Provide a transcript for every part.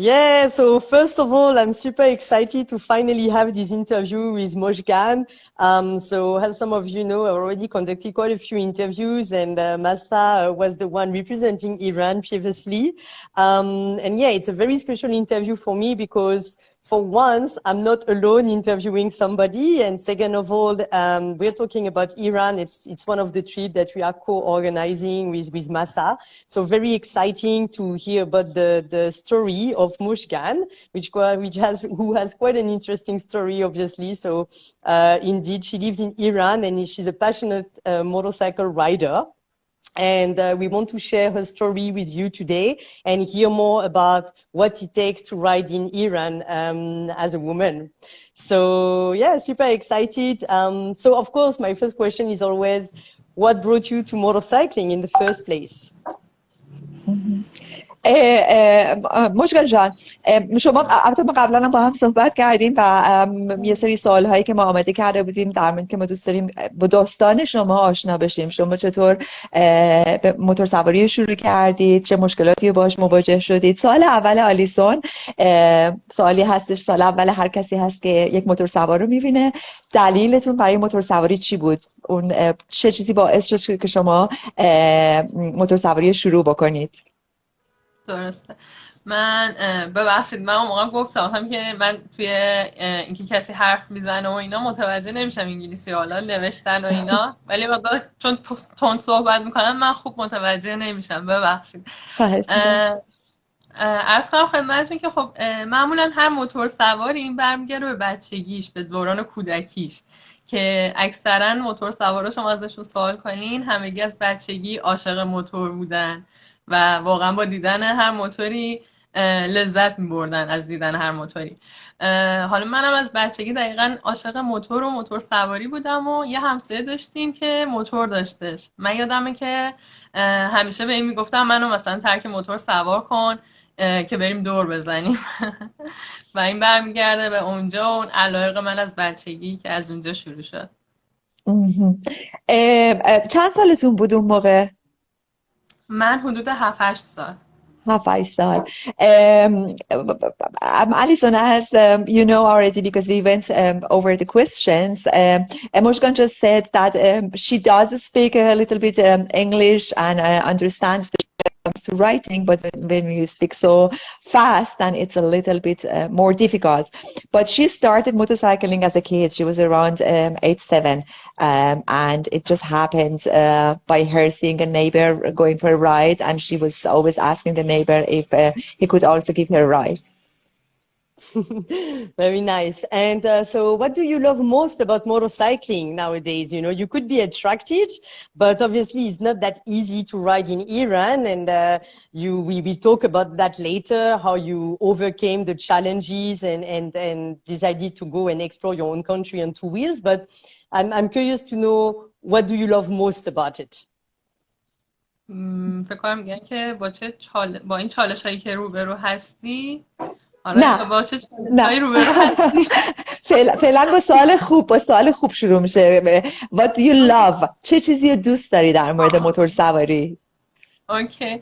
Yeah, so first of all, I'm super excited to finally have this interview with Mojgan. So as some of you know, I already conducted quite a few interviews, and Massa was the one representing Iran previously. And yeah, it's a very special interview for me because for once, I'm not alone interviewing somebody. And second of all, we're talking about Iran. It's one of the trips that we are co-organizing with Massa. So very exciting to hear about the story of Mojgan, who has quite an interesting story, obviously. So indeed, she lives in Iran and she's a passionate motorcycle rider. And we want to share her story with you today and hear more about what it takes to ride in Iran as a woman. So yeah, super excited. So of course, my first question is always, what brought you to motorcycling in the first place? مشکل جان، شما البته ما قبلا هم با هم صحبت کردیم و یه سری سوالهایی که ما آماده کرده بودیم در مورد که ما دوست داریم با داستان شما آشنا بشیم. شما چطور به موتور سواری شروع کردید؟ چه مشکلاتی باهاش مواجه شدید؟ سوال اول آلیسون سوالی هستش، سوال اول هر کسی هست که یک موتور سوار رو میبینه، دلیلتون برای موتور سواری چی بود؟ اون چه چیزی باعث شد که شما موتور سواری شروع بکنید؟ درسته. من ببخشید، من اون موقع گفتم که من توی اینکه کسی حرف میزنه و اینا متوجه نمیشم انگلیسی، حالا نوشتن و اینا، ولی مقدار چون تون صحبت میکنم من خوب متوجه نمیشم، ببخشید. عرض کنم خدمتتون که خب معمولا هر موتور سواری این برمیگرده به بچگیش، به دوران کودکیش، که اکثرا موتور سوارا شما ازشون سوال کنین همگی از بچگی عاشق موتور بودن و واقعا با دیدن هر موتوری لذت می‌بردن از دیدن هر موتوری. حالا منم از بچگی دقیقاً عاشق موتور و موتور سواری بودم و یه همسایه داشتیم که موتور داشتش. من یادمه که همیشه به این میگفتم منو مثلا ترک موتور سوار کن که بریم دور بزنیم. و این برمیگرده به اونجا، اون علایق من از بچگی که از اونجا شروع شد. چند سالتون بود اون موقع؟ من حدود 7-8 سال. 7-8 سال. Alison, as you know already, because we went over the questions, Mojgan just said that she does speak a little bit English and understands to writing, but when you speak so fast, then it's a little bit more difficult. But she started motorcycling as a kid. She was around 8-7, and it just happened by her seeing a neighbor going for a ride, and she was always asking the neighbor if he could also give her a ride. Very nice. And so what do you love most about motorcycling nowadays? You know, you could be attracted, but obviously it's not that easy to ride in Iran. And we talk about that later, how you overcame the challenges and decided to go and explore your own country on two wheels. But I'm curious to know, what do you love most about it? فکر کنم میگن که با این چالش هایی که روبرو هستی، نه با چه چالش‌هایی روبرو هستی؟ فعلا با سوال خوب شروع میشه. What do you love؟ چه چیزی رو دوست داری در مورد موتور سواری؟ اوکی،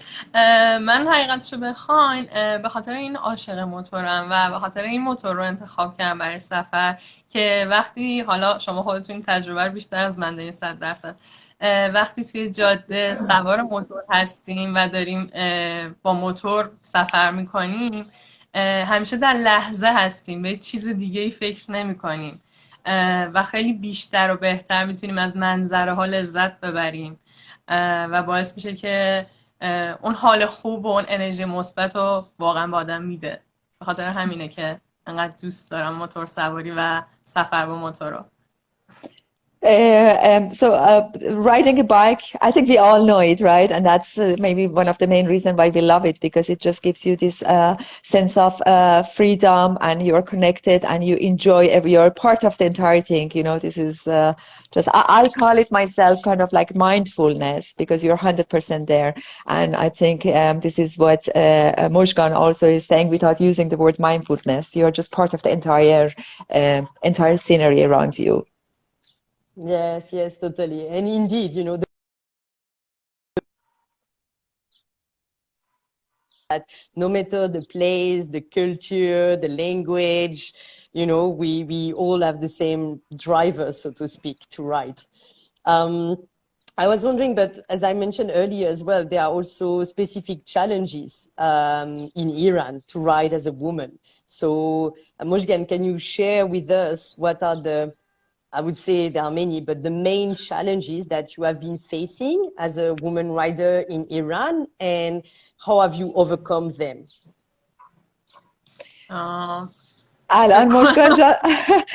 من حقیقتشو بخواین به خاطر این عاشق موتورم و به خاطر این موتور رو انتخاب کردم برای سفر، که وقتی حالا شما خودتون این تجربه رو بیشتر از من دارین 100%، وقتی توی جاده سوار موتور هستیم و داریم با موتور سفر میکنیم، همیشه در لحظه هستیم، به چیز دیگه ای فکر نمی کنیم و خیلی بیشتر و بهتر میتونیم از منظره ها لذت ببریم و باعث میشه که اون حال خوب و اون انرژی مثبت رو واقعا به آدم میده. به خاطر همینه که انقدر دوست دارم موتور سواری و سفر با موتور رو. So riding a bike, I think we all know it, right? And that's maybe one of the main reasons why we love it, because it just gives you this sense of freedom, and you're connected and you enjoy you're part of the entire thing. You know, this is just, I call it myself kind of like mindfulness, because you're 100% there. And I think this is what Mojgan also is saying without using the word mindfulness. You're just part of the entire scenery around you. Yes, yes, totally. And indeed, you know, no matter the place, the culture, the language, we all have the same driver, so to speak, to ride. I was wondering, but as I mentioned earlier as well, there are also specific challenges in Iran to ride as a woman. So, Mojgan, can you share with us what are I would say there are many, but the main challenges that you have been facing as a woman rider in Iran, and how have you overcome them? الان مشکان جان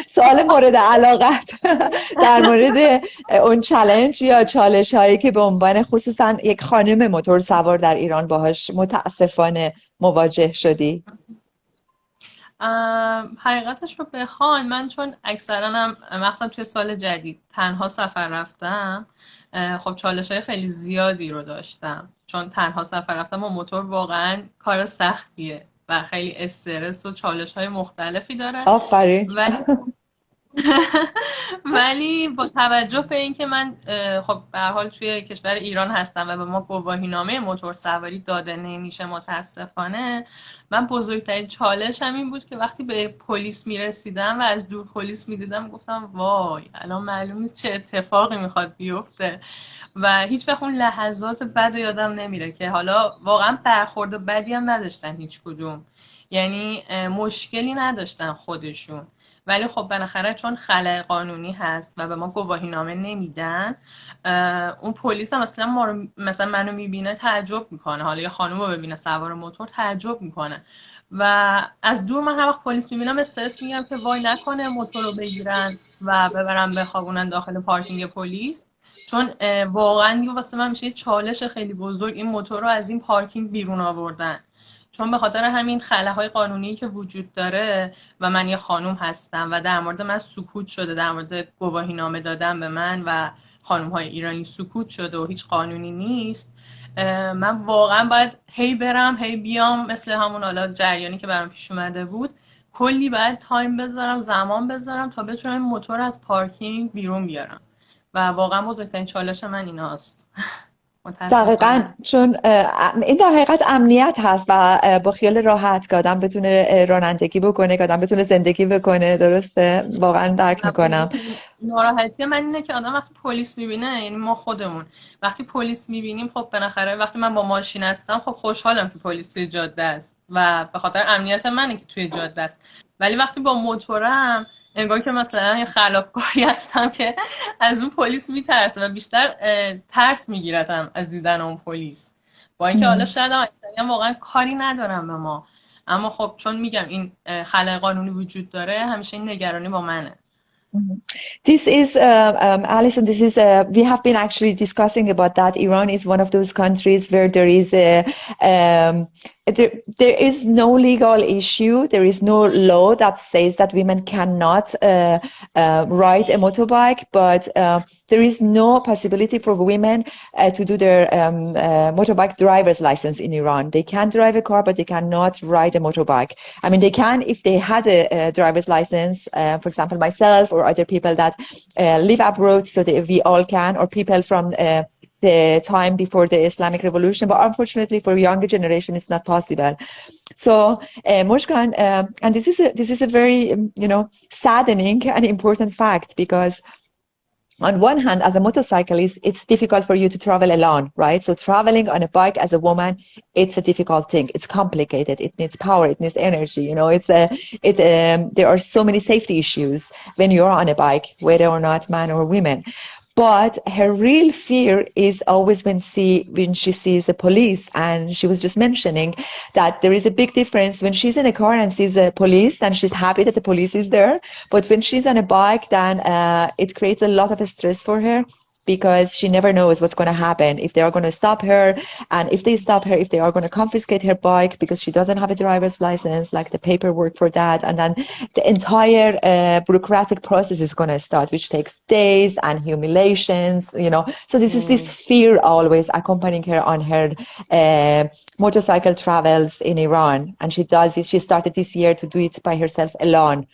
سوال مورد علاقت در مورد اون چالش یا چالش هایی که به عنوان خصوصا یک خانم موتور سوار در ایران باهاش متاسفانه مواجه شدی. حقیقتش رو بخواین من چون اکثرا هم مخصوصا توی سال جدید تنها سفر رفتم، خب چالش های خیلی زیادی رو داشتم چون تنها سفر رفتم و موتور واقعا کار سختیه و خیلی استرس و چالش های مختلفی داره. آفرین. ولی با توجه به اینکه من خب به هر حال توی کشور ایران هستم و به ما گواهینامه موتور سواری داده نمیشه متاسفانه، من بزرگترین چالشم این بود که وقتی به پلیس میرسیدم و از دور پلیس میدیدم گفتم وای الان معلوم نیست چه اتفاقی میخواد بیفته و هیچ وقت اون لحظات بد یادم نمیره که حالا واقعا برخورد بدی هم نداشتن هیچ کدوم، یعنی مشکلی نداشتن خودشون، ولی خب بالاخره چون خلأ قانونی هست و به ما گواهینامه نمیدن، اون پلیس هم مثلا منو میبینه تعجب میکنه، حالا یه خانم رو ببینه سوار موتور تعجب میکنه و از دور من هر وقت پلیس میبینم استرس میگم که وای نکنه موتور رو بگیرن و ببرن بخوابونن داخل پارکینگ پلیس، چون واقعا دیگه واسه من میشه چالش خیلی بزرگ این موتور رو از این پارکینگ بیرون آوردن، چون به خاطر همین خلاهای قانونی که وجود داره و من یه خانوم هستم و در مورد من سکوت شده، در مورد گواهینامه دادن به من و خانوم‌های ایرانی سکوت شده و هیچ قانونی نیست، من واقعا باید هی برم هی بیام، مثل همون حالا جریانی که برام پیش اومده بود، کلی باید تایم بذارم زمان بذارم تا بتونم موتور از پارکینگ بیرون بیارم و واقعا بزرگترین چالش من ایناست. دقیقاً، چون این در حقیقت امنیت هست و با خیال راحت که آدم بتونه رانندگی بکنه، که آدم بتونه زندگی بکنه. درسته؟ واقعا درک میکنم. ناراحتی من اینه که آدم وقتی پلیس میبینه، یعنی ما خودمون وقتی پلیس میبینیم، خب بالاخره وقتی من با ماشین هستم خب خوشحالم که پلیس توی جاده است و به خاطر امنیت منه که توی جاده است، ولی وقتی با موتورم انگار که مثلا یه خلافکاری هستم که از اون پلیس میترسه و بیشتر ترس میگیرتم از دیدن اون پلیس، با اینکه حالا شاید هم واقعا کاری ندارم به ما، اما خب چون میگم این خلأ قانونی وجود داره همیشه این نگرانی با منه. This is, Alison, this is, we have been actually discussing about that. Iran is one of those countries where there is there is no legal issue, there is no law that says that women cannot ride a motorbike, but there is no possibility for women to do their motorbike driver's license in Iran. They can drive a car, but they cannot ride a motorbike. I mean, they can if they had a driver's license, for example, myself or other people that live abroad, so that we all can, or people from the time before the Islamic Revolution, but unfortunately for younger generation, it's not possible. So, Mojgan, and this is a very, saddening and important fact, because on one hand, as a motorcyclist, it's difficult for you to travel alone, right? So traveling on a bike as a woman, it's a difficult thing. It's complicated. It needs power. It needs energy. There are so many safety issues when you're on a bike, whether or not man or women. But her real fear is always when she sees the police, and she was just mentioning that there is a big difference when she's in a car and sees a police, and she's happy that the police is there. But when she's on a bike, then it creates a lot of stress for her, because she never knows what's going to happen, if they are going to stop her, and if they stop her, if they are going to confiscate her bike because she doesn't have a driver's license, like the paperwork for that, and then the entire bureaucratic process is going to start, which takes days and humiliations, So this is this fear always accompanying her on her motorcycle travels in Iran, and she does it. She started this year to do it by herself alone.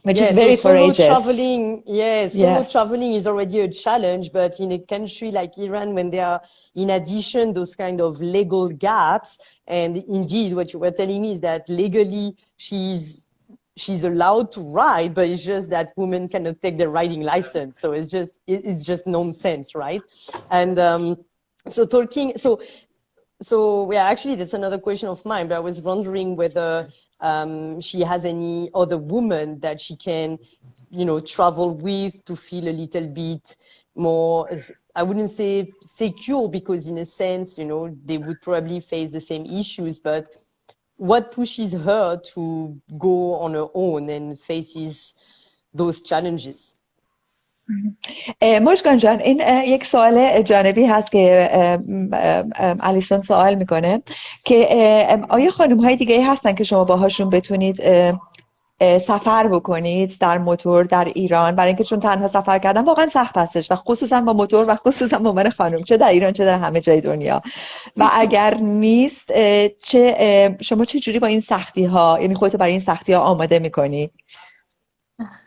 which Yeah, is very so solo courageous. traveling, solo Yeah. traveling is already a challenge, but in a country like Iran, when there are, in addition, those kind of legal gaps, and indeed, what you were telling me is that legally she's allowed to ride, but it's just that women cannot take their riding license. So it's just nonsense, right? And so yeah, actually, that's another question of mine. But I was wondering whether she has any other woman that she can, travel with to feel a little bit more. I wouldn't say secure, because in a sense, they would probably face the same issues. But what pushes her to go on her own and faces those challenges? مشکان جان، این یک سوال جانبی هست که الیسون سوال میکنه که آیا خانم های دیگه هستن که شما باهاشون بتونید سفر بکنید در موتور در ایران؟ برای اینکه چون تنها سفر کردن واقعا سخت هستش و خصوصا با موتور و خصوصا با من خانم، چه در ایران چه در همه جای دنیا. و اگر نیست شما چه جوری با این سختی ها، یعنی خودتو برای این سختی ها آماده میکنی؟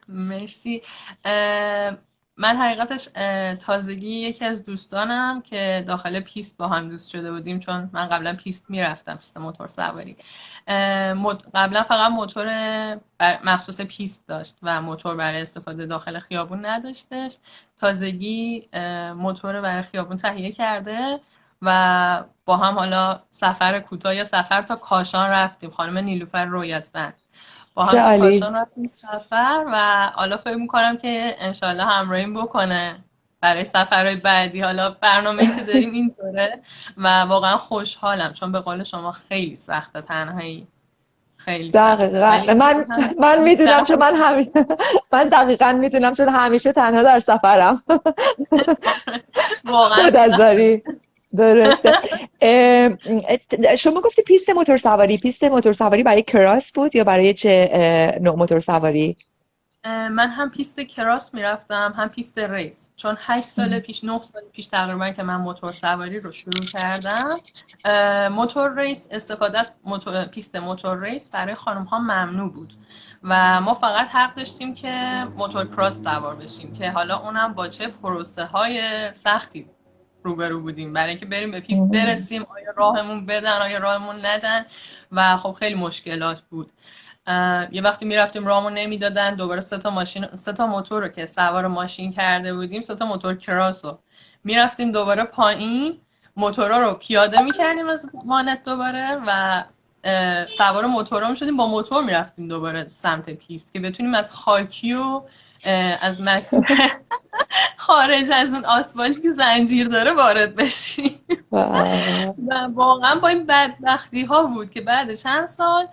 مرسی. من حقیقتش تازگی یکی از دوستانم که داخل پیست با هم دوست شده بودیم، چون من قبلا پیست میرفتم، پیست موتور سواری. قبلا فقط موتور مخصوص پیست داشت و موتور برای استفاده داخل خیابون نداشتش. تازگی موتور برای خیابون تهیه کرده و با هم حالا سفر کوتاه یا سفر تا کاشان رفتیم، خانم نیلوفر رویتمند، با هم کاشان رفتیم سفر و حالا فکر میکنم که انشالله همراهیم بکنه برای سفرهای بعدی. حالا برنامه‌ای که داریم اینطوره و واقعا خوشحالم، چون به قول شما خیلی سخته تنهایی، خیلی دقیقاً. من میدونم چون من دقیقاً میدونم چون همیشه تنها در سفرم. واقعا خودآزاری. درسته. شما گفتی پیست موتورسواری برای کراس بود یا برای چه نوع موتورسواری؟ من هم پیست کراس میرفتم هم پیست ریس، چون 8 سال پیش 9 سال پیش تقریبا که من موتورسواری رو شروع کردم. موتور ریس، استفاده از پیست موتور ریس برای خانم ها ممنوع بود و ما فقط حق داشتیم که موتور کراس سوار بشیم، که حالا اونم با چه پروسه های سختی روبرو بودیم برای اینکه بریم به پیست برسیم، آیا راهمون بدن آیا راهمون ندن و خب خیلی مشکلات بود. یه وقتی میرفتیم راهمون نمیدادن، دوباره 3 تا موتور رو که سوار ماشین کرده بودیم، 3 تا موتور کراس رو میرفتیم دوباره پایین، موتورا رو پیاده میکردیم از وانت دوباره و سوار موتورا میشدیم، با موتور میرفتیم دوباره سمت پیست که بتونیم از خاکی و از خارج از اون آسفالتی که زنجیر داره وارد بشیم. و واقعا با این بدبختی ها بود که بعد چند سال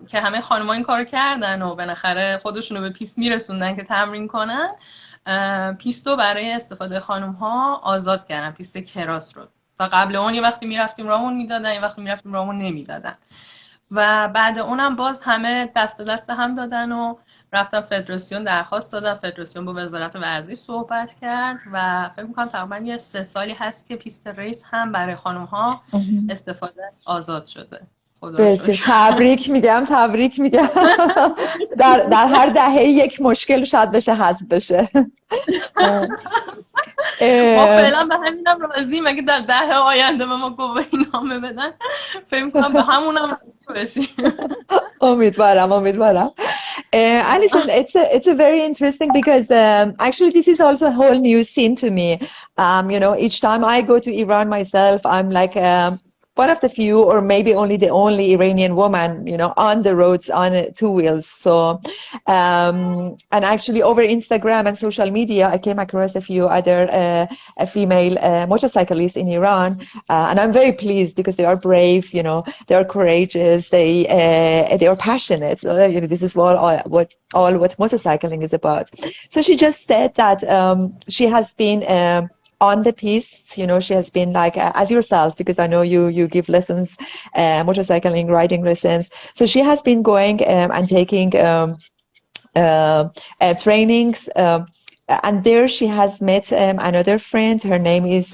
که همه خانم‌ها این کارو کردن و بالاخره خودشونو به پیست میرسوندن که تمرین کنن، پیستو برای استفاده خانم‌ها آزاد کردن، پیست کراس رو. تا قبل اون یه وقتی میرفتیم راهمون میدادن، یه وقتی میرفتیم راهمون نمیدادن و بعد اونم باز همه دست به دست هم دادن و رفتم فدراسیون درخواست دادم، فدراسیون با وزارت ورزش صحبت کرد و فکر می‌کنم تقریبا یه 3 سالی هست که پیست ریس هم برای خانم‌ها استفاده از آزاد شده. تبریک میگم در هر دهه یک مشکل شاید بشه حذف بشه. ما فعلا به همینم راضیم، اگه در دهه آینده به ما گواهینامه بدن فکر می‌کنم به همونم بشیم. امیدوارم. Alison, it's a very interesting because actually this is also a whole new scene to me. Each time I go to Iran myself, I'm like one of the few or maybe only the only Iranian woman, on the roads on 2 wheels. So, and actually over Instagram and social media, I came across a few other female motorcyclists in Iran. And I'm very pleased because they are brave, they are courageous, they are passionate. This is what motorcycling is about. So she just said that she has been on the piste, she has been like as yourself, because I know you give lessons, motorcycling, riding lessons. So she has been going and taking trainings and there she has met another friend. Her name is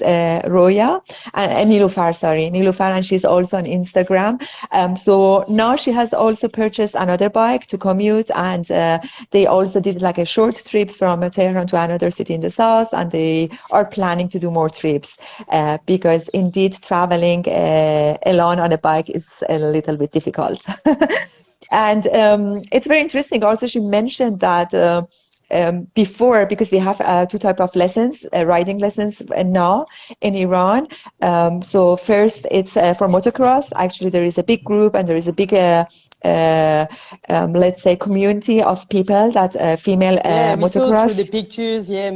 Roya, and Niloufar, sorry, Niloufar, and she's also on Instagram. So now she has also purchased another bike to commute, and they also did like a short trip from Tehran to another city in the south, and they are planning to do more trips because indeed traveling alone on a bike is a little bit difficult. And it's very interesting. Also, she mentioned that before, because we have two type of lessons, riding lessons now in Iran. So first, it's for motocross. Actually, there is a big group and there is a big, let's say, community of people that female Yeah, we saw through the motocross. pictures, yeah,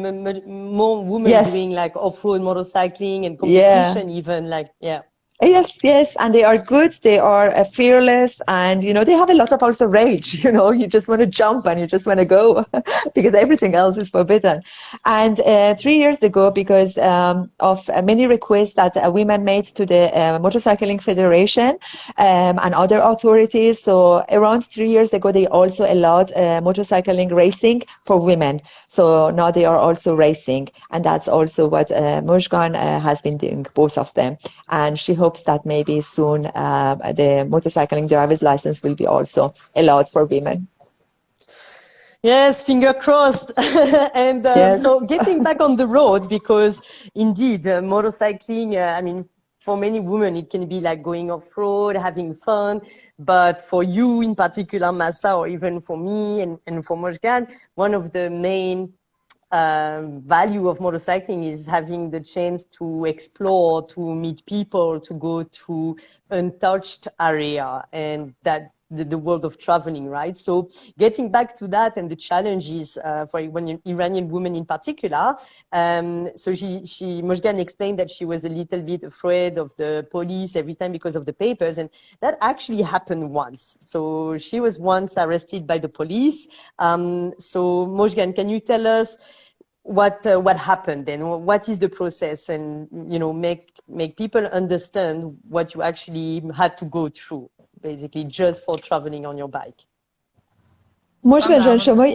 more women Yes. doing like off-road motorcycling and Yeah. competition even, like, yeah. Yes, yes, and they are good. They are fearless, and they have a lot of also rage. You just want to jump and you just want to go because everything else is forbidden. And 3 years ago, because of many requests that women made to the Motorcycling Federation and other authorities, so around 3 years ago, they also allowed motorcycling racing for women. So now they are also racing, and that's also what Mojgan has been doing, both of them. And she hopes that maybe soon the motorcycling driver's license will be also allowed for women. Yes, finger crossed. And Yes. so getting back on the road, because indeed, motorcycling, I mean, for many women, it can be like going off-road, having fun. But for you in particular, Massa, or even for me and for Mojgan, one of the main value of motorcycling is having the chance to explore, to meet people, to go to untouched area, and that the world of traveling, right? So getting back to that and the challenges for Iranian women in particular. So Mojgan explained that she was a little bit afraid of the police every time because of the papers, and that actually happened once. So she was once arrested by the police. So Mojgan, can you tell us what happened and what is the process, and make people understand what you actually had to go through, basically, just for traveling on your bike. مشکل جان شما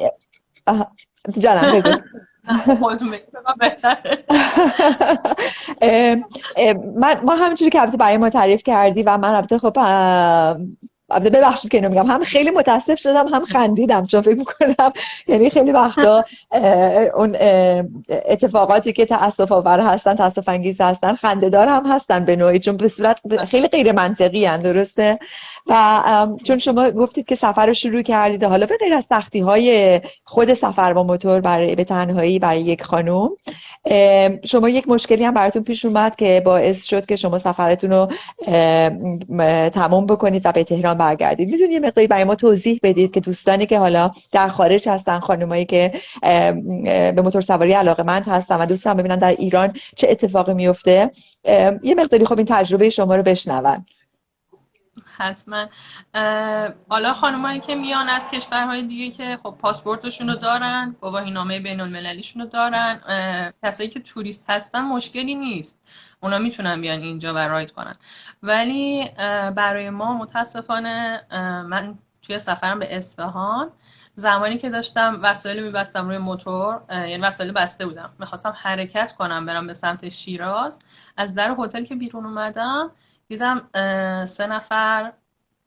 جانم بگو. ما همونجوری که برای ما تعریف کردی و من البته خب ببخشید که اینو میگم، هم خیلی متاسف شدم هم خندیدم، چون فکر میکنم یعنی خیلی وقتا اون اتفاقاتی که تأسف آور هستن، تأسف انگیز هستن، خنده‌دار هم هستن به نوعی، چون به صورت خیلی غیر منطقی ان. درسته؟ و چون شما گفتید که سفر رو شروع کردید، حالا به غیر از سختی‌های خود سفر با موتور به تنهایی برای یک خانم، شما یک مشکلی هم براتون پیش اومد که باعث شد که شما سفرتون رو تمام بکنید و به تهران برگردید. میتونید یه مقداری برای ما توضیح بدید که دوستانی که حالا در خارج هستن، خانمایی که به موتور سواری علاقه‌مند هستن و دوستان ببینن در ایران چه اتفاقی میفته، یه مقداری خب این تجربه شما رو بشنون. حتما. حالا خانمایی که میان از کشورهای دیگه که خب پاسپورتشون رو دارن، گواهینامه بین المللیشون رو دارن، کسایی که توریست هستن مشکلی نیست، اونا میتونن بیان اینجا و راید کنن. ولی برای ما متاسفانه، من توی سفرم به اصفهان زمانی که داشتم وسایل میبستم روی موتور، یعنی وسایل بسته بودم، میخواستم حرکت کنم برم به سمت شیراز، از در هتل که بیرون اومدم دیدم 3 نفر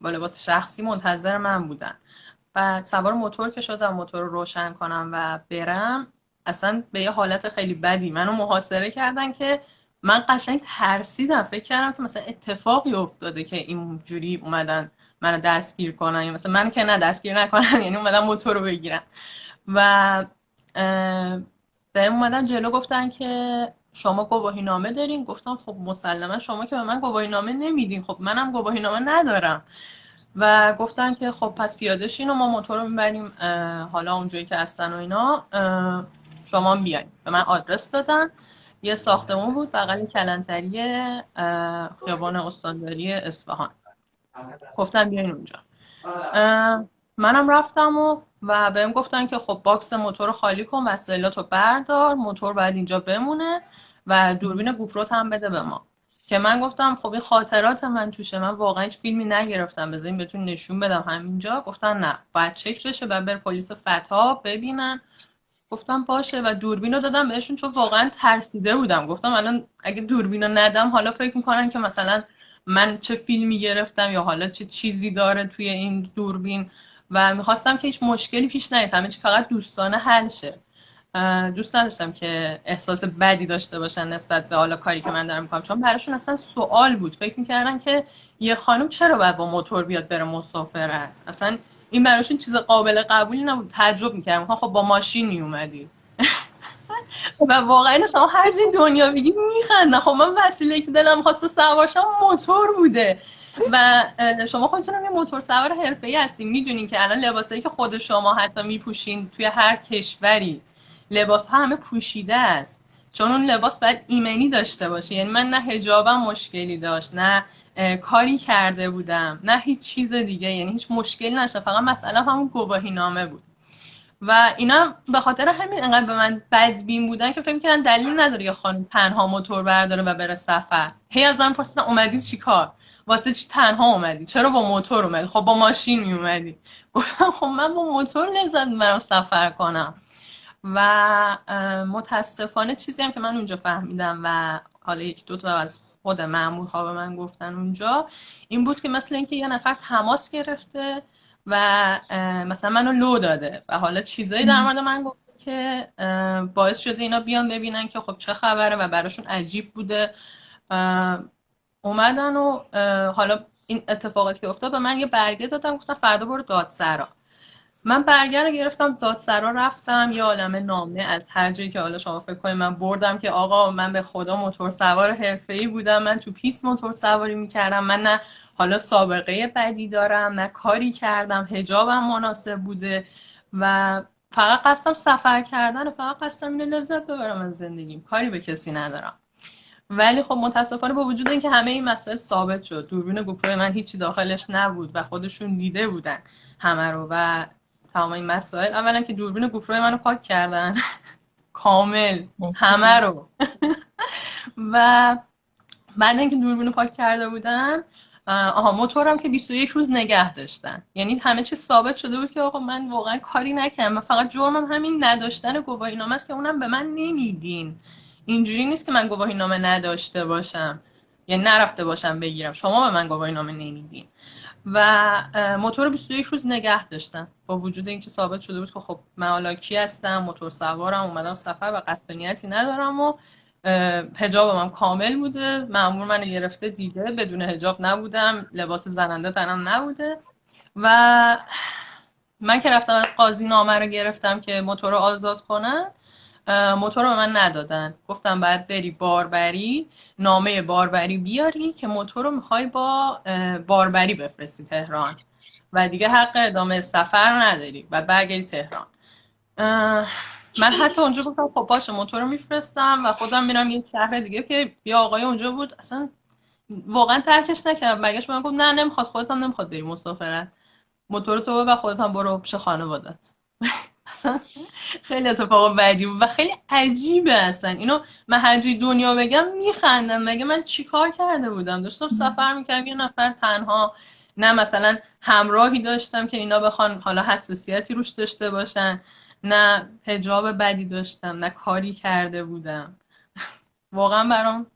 با لباس شخصی منتظر من بودن. بعد سوار موتور که شدم، موتور رو روشن کنم و برم، اصلا به یه حالت خیلی بدی منو محاصره کردن که من قشنگ ترسیدم. فکر کردم که مثلا اتفاقی افتاده که اینجوری اومدن منو دستگیر کنن، یا مثلا من که نه دستگیر نکنن، یعنی اومدن موتور رو بگیرن. و بهم اومدن جلو گفتن که شما گواهینامه دارین؟ گفتم خب مسلما شما که به من گواهینامه نمیدین، خب منم گواهینامه ندارم. و گفتن که خب پس پیاده شین و ما موتور رو میبریم حالا اونجایی که هستن و اینا، شما بیاین. به من آدرس دادن، یه ساختمون بود بغل کلانتری خیابان استانداری اصفهان. گفتن بیاین اونجا. منم رفتم و بهم گفتن که خب باکس موتور رو خالی کن، وسایلاتو بردار، موتور باید اینجا بمونه و دوربین گوپروت هم بده به ما. که من گفتم خب این خاطرات من توشه، من واقعا هیچ فیلمی نگرفتم، بذارین بهتون نشون بدم همینجا. گفتن نه، باید چک بشه، باید بر پلیس فتا ببینن. گفتم باشه و دوربین رو دادم بهشون چون واقعا ترسیده بودم. گفتم الان اگه دوربین رو ندم حالا فکر میکنن که مثلا من چه فیلمی گرفتم یا حالا چه چیزی داره توی این دوربین و میخواستم که هیچ مشکلی پیش نیاد، همه چی فقط دوستانه حل شه. دوست نداشتم که احساس بدی داشته باشن نسبت به حالا کاری که من دارم میکنم، چون براشون اصلا سوال بود. فکر میکردن که یه خانم چرا باید با موتور بیاد بره مسافرت، اصلا این براشون چیز قابل قبولی نبود. تعجب میکردم خب با ماشین میومدی و واقعا شما هر جای دنیا بگید میخندن. خب من وسیله که دلم می‌خواسته سوار شم موتور بوده و شما خودتون یه موتور سوار حرفه‌ای هستین، میدونین که الان لباسایی که خود شما حتی میپوشین توی هر کشوری لباس ها همه پوشیده است، چون اون لباس باید ایمنی داشته باشه. یعنی من نه حجابم مشکلی داشت، نه کاری کرده بودم، نه هیچ چیز دیگه، یعنی هیچ مشکلی نشد، فقط مسئله همون گواهی نامه بود. و اینا به خاطر همین انقدر به من بدبین بودن که فکر می‌کردن دلیل نداره یا خانم تنها موتور برداره و بره سفر. هی از من پرسیدن اومدی چیکار؟ واسه چی تنها اومدی؟ چرا با موتور اومدی؟ خب با ماشین میومدی. گفتم خب من با موتور لذت میبرم سفر کنم. و متاسفانه چیزی هم که من اونجا فهمیدم و حالا یک دو تا از خود مامورها به من گفتن اونجا این بود که مثل اینکه یه نفر تماس گرفته و مثلا منو لو داده و حالا چیزایی در مورد من گفت که باعث شده اینا بیان ببینن که خب چه خبره و براشون عجیب بوده. اومدن و حالا این اتفاقاتی که افتاد به من یه برگه دادن، گفتن فردا برو دادسرا. من برگه رو گرفتم دادسرا رفتم، یه عالمه نامه از هر جایی که حالا شما فکر کنید من بردم که آقا من به خدا موتور سوار حرفه‌ای بودم، من تو پیست موتور سواری میکردم، من نه حالا سابقه بدی دارم نه کاری کردم، حجابم مناسب بوده و فقط قصدم سفر کردن و فقط قصدم اینو لذت ببرم از زندگیم، کاری به کسی ندارم. ولی خب متاسفانه با وجود اینکه همه این مسائل ثابت شد، دوربین گوپرو من هیچی داخلش نبود و خودشون دیده بودن همه رو و تمام این مسائل، اولا که دوربین گوپرو منو پاک کردن کامل همه رو و بعد اینکه دوربین پاک کرده بودن موتورم که 21 روز نگه داشتن. یعنی همه چی ثابت شده بود که آقا من واقعا کاری نکردم، فقط جرمم همین نداشتن گواهی نامه است که اونم به من نمیدین. اینجوری نیست که من گواهی نامه نداشته باشم، یعنی نرفته باشم بگیرم، شما به من گواهی نامه نمیدین. و موتور 21 روز نگه داشتم با وجود اینکه ثابت شده بود که خب من حالا کی هستم، موتور سوارم، اومدم سفر و قصد و نیتی ندارم و حجابم هم کامل بوده، مأمور منو گرفته دیده، بدون حجاب نبودم، لباس زننده تنم نبوده و من که رفتم از قاضی نامه رو گرفتم که موتور رو آزاد کنن، موتور رو به من ندادن. گفتم باید بری باربری، نامه باربری بیاری که موتور رو میخوای با باربری بفرستی تهران و دیگه حق ادامه سفر نداری و برگردی تهران. من حتی اونجا گفتم خب باشه موتور رو میفرستم و خودم میرم یه شهر دیگه که یه آقای اونجا بود، اصلا واقعا ترکش نکردم. برگشت من گفت نه نمیخواد، خودت هم نمیخواد بری مسافرت، موتور تو و خودت هم برو پیش خانواده‌ات. اصلا خیلی اتفاق بدی بود و خیلی عجیبه. اصلا اینو من هر جای دنیا بگم میخندم، مگه من چیکار کرده بودم؟ داشتم سفر میکردم یه نفر تنها، نه مثلا همراهی داشتم که اینا بخوان حالا حساسیتی روش داشته باشن، نه حجاب بدی داشتم، نه کاری کرده بودم. واقعا برام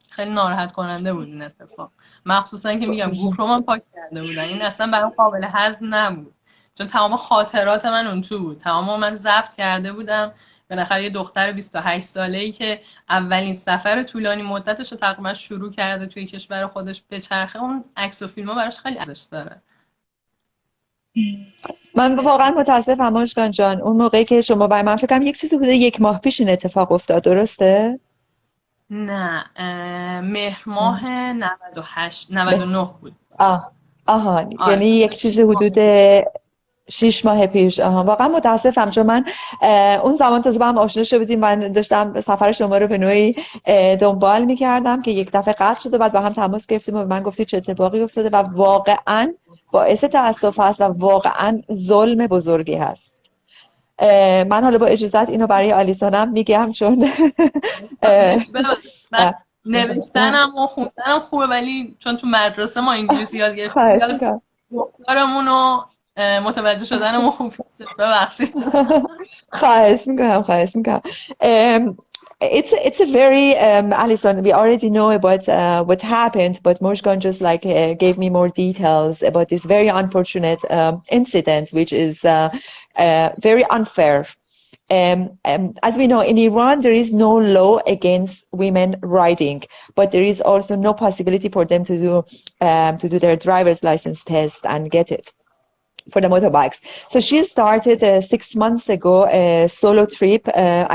خیلی ناراحت کننده بود این اتفاق، مخصوصا که میگم گوپرو من پاک کرده بودن. این اصلا برام قابل هضم نبود چون تمام خاطرات من اون تو بود، تمام من ضبط کرده بودم. بالاخره یه دختر 28 ساله‌ای که اولین سفر طولانی مدتش رو تقریبا شروع کرده توی کشور خودش به چرخه، اون عکس و فیلم‌ها براش خیلی ارزش داره. من واقعا متاسفم مژگان جان. اون موقعی که شما برای من فکرم یک چیزی حدود 1 ماه پیش این اتفاق افتاد، درسته؟ نه مهر ماه 99 بود. آها یعنی یک چیزی حدود 6 ماه پیش. واقعا متاسفم چون من اون زمان تازه با هم آشنا شده بودیم، من داشتم سفر شما رو به نوعی دنبال میکردم که یک دفعه قطع شد و بعد با هم تماس گرفتیم و به من گفتید چه اتفاقی افتاده و واقعا باعث تأسف است و واقعا ظلم بزرگی هست. من حالا با اجازت اینو برای آلیسانم میگم چون من نوشتنم و خوندنم خوبه ولی چون تو مدرسه ما انگلیسی یاد گرفتیم دخترمونو متوجه شدنمون خوب شد. ببخشید. خواهش میکنم. It's a very Alison, we already know about what happened, but Mojgan just like gave me more details about this very unfortunate incident, which is very unfair. As we know, in Iran, there is no law against women riding, but there is also no possibility for them to do their driver's license test and get it for the motorbikes. So she started 6 months ago a solo trip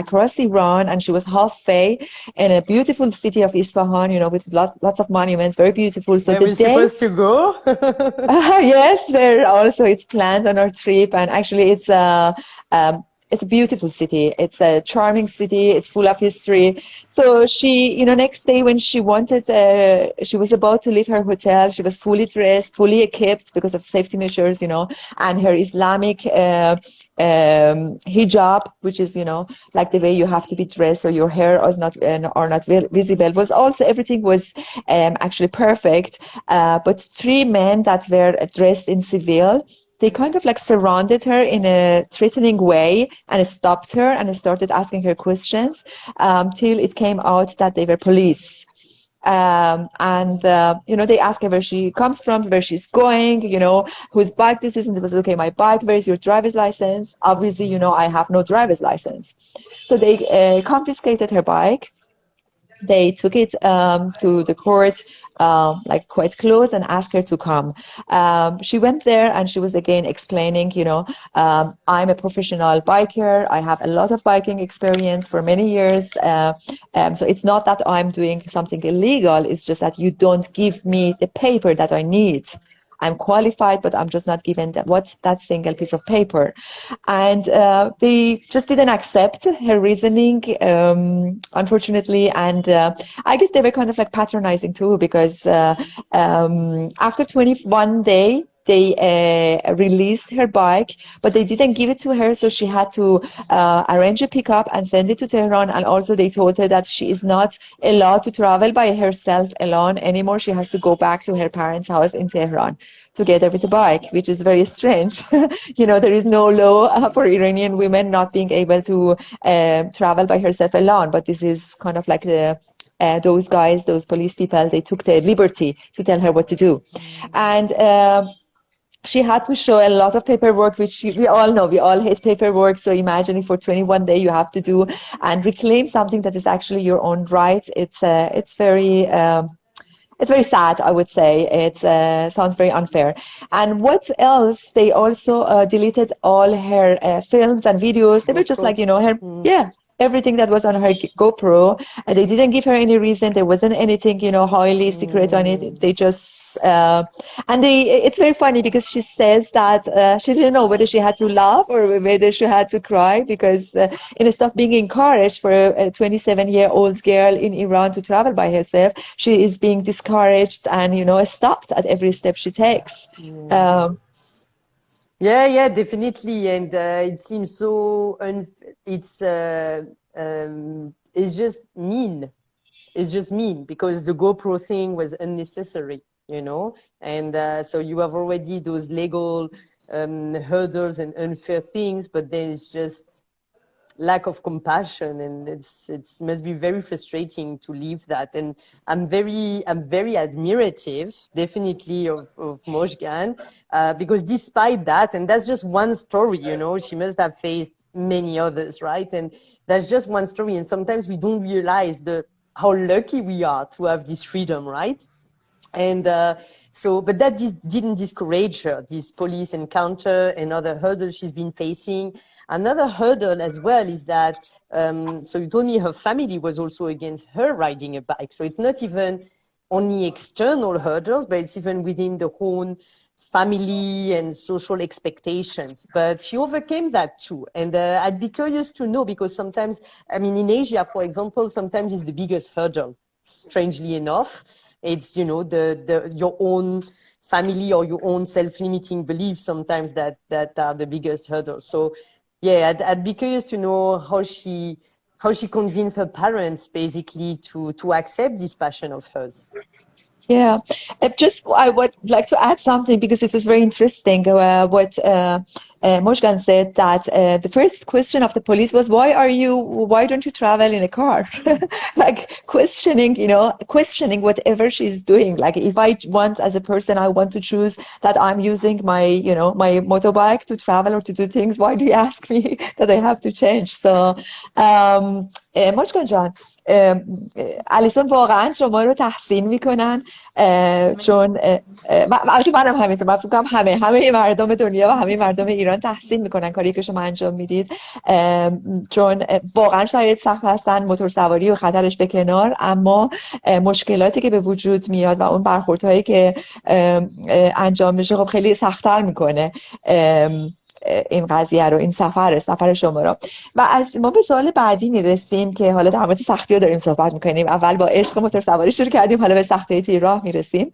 across Iran, and she was halfway in a beautiful city of Isfahan, you know, with lots of monuments, very beautiful. So where we're supposed to go? Yes, there also it's planned on our trip, and actually it's a beautiful city. It's a charming city. It's full of history. So she, you know, next day when she wanted, she was about to leave her hotel. She was fully dressed, fully equipped because of safety measures, you know, and her Islamic hijab, which is, you know, like the way you have to be dressed so your hair is not are not visible. Was also everything was actually perfect. But three men that were dressed in civil, they kind of like surrounded her in a threatening way and stopped her and started asking her questions till it came out that they were police. You know, they asked her where she comes from, where she's going, you know, whose bike this is. And it was, okay, my bike, where's your driver's license? Obviously, you know, I have no driver's license. So they confiscated her bike. They took it to the court, like quite close, and asked her to come. She went there and she was again explaining, you know, I'm a professional biker. I have a lot of biking experience for many years. So it's not that I'm doing something illegal. It's just that you don't give me the paper that I need. I'm qualified, but I'm just not given that single piece of paper. And they just didn't accept her reasoning, unfortunately. And I guess they were kind of like patronizing too, because after 21 days, they released her bike, but they didn't give it to her, so she had to arrange a pickup and send it to Tehran. And also they told her that she is not allowed to travel by herself alone anymore. She has to go back to her parents' house in Tehran together with the bike, which is very strange. You know, there is no law for Iranian women not being able to travel by herself alone, but this is kind of like those guys, those police people, they took the liberty to tell her what to do. And she had to show a lot of paperwork, which we all know, we all hate paperwork. So imagine if for 21 days you have to do and reclaim something that is actually your own right. It's very sad, I would say. It sounds very unfair. And what else? They also deleted all her films and videos. They were just like, you know, her, everything that was on her GoPro. They didn't give her any reason. There wasn't anything, you know, highly secret on it. They just, it's very funny because she says that she didn't know whether she had to laugh or whether she had to cry, because instead of being encouraged for a 27-year-old girl in Iran to travel by herself, she is being discouraged and, you know, stopped at every step she takes. Yeah, definitely. And it seems so, it's just mean. It's just mean because the GoPro thing was unnecessary, you know? And so you have already those legal hurdles and unfair things, but then it's just lack of compassion, and it must be very frustrating to leave that. And I'm very admirative, definitely, of Mojgan, because despite that, and that's just one story, you know, she must have faced many others, right? And that's just one story, and sometimes we don't realize how lucky we are to have this freedom, right? And but that didn't discourage her, this police encounter and other hurdles she's been facing. Another hurdle as well is that, so you told me her family was also against her riding a bike. So it's not even only external hurdles, but it's even within the own family and social expectations. But she overcame that too. And I'd be curious to know, because sometimes, I mean, in Asia, for example, sometimes it's the biggest hurdle, strangely enough. It's, you know, your own family or your own self-limiting beliefs sometimes that are the biggest hurdle. So yeah, I'd be curious to know how she convinced her parents basically to accept this passion of hers. Yeah, I would like to add something because it was very interesting. What Mojgan said that the first question of the police was, why don't you travel in a car? Like questioning whatever she's doing. Like if I want, as a person, I want to choose that I'm using my motorbike to travel or to do things. Why do you ask me that I have to change? So, مشکان جان، الیسون واقعا شما رو تحسین میکنن، چون البته منم همینطور، من فکر کنم همه مردم دنیا و همه مردم ایران تحسین میکنن کاری که شما انجام میدید، چون واقعا شرایط سخت هستن، موتور سواری و خطرش به کنار، اما مشکلاتی که به وجود میاد و اون برخوردهایی که انجام میشه خب خیلی سخت‌تر میکنه این قضیه رو، این سفر شما رو. و از ما به سوال بعدی میرسیم که حالا در مورد سختی‌ها داریم صحبت میکنیم. اول با عشق موتور سواری شروع کردیم، حالا به سختی‌های توی راه میرسیم.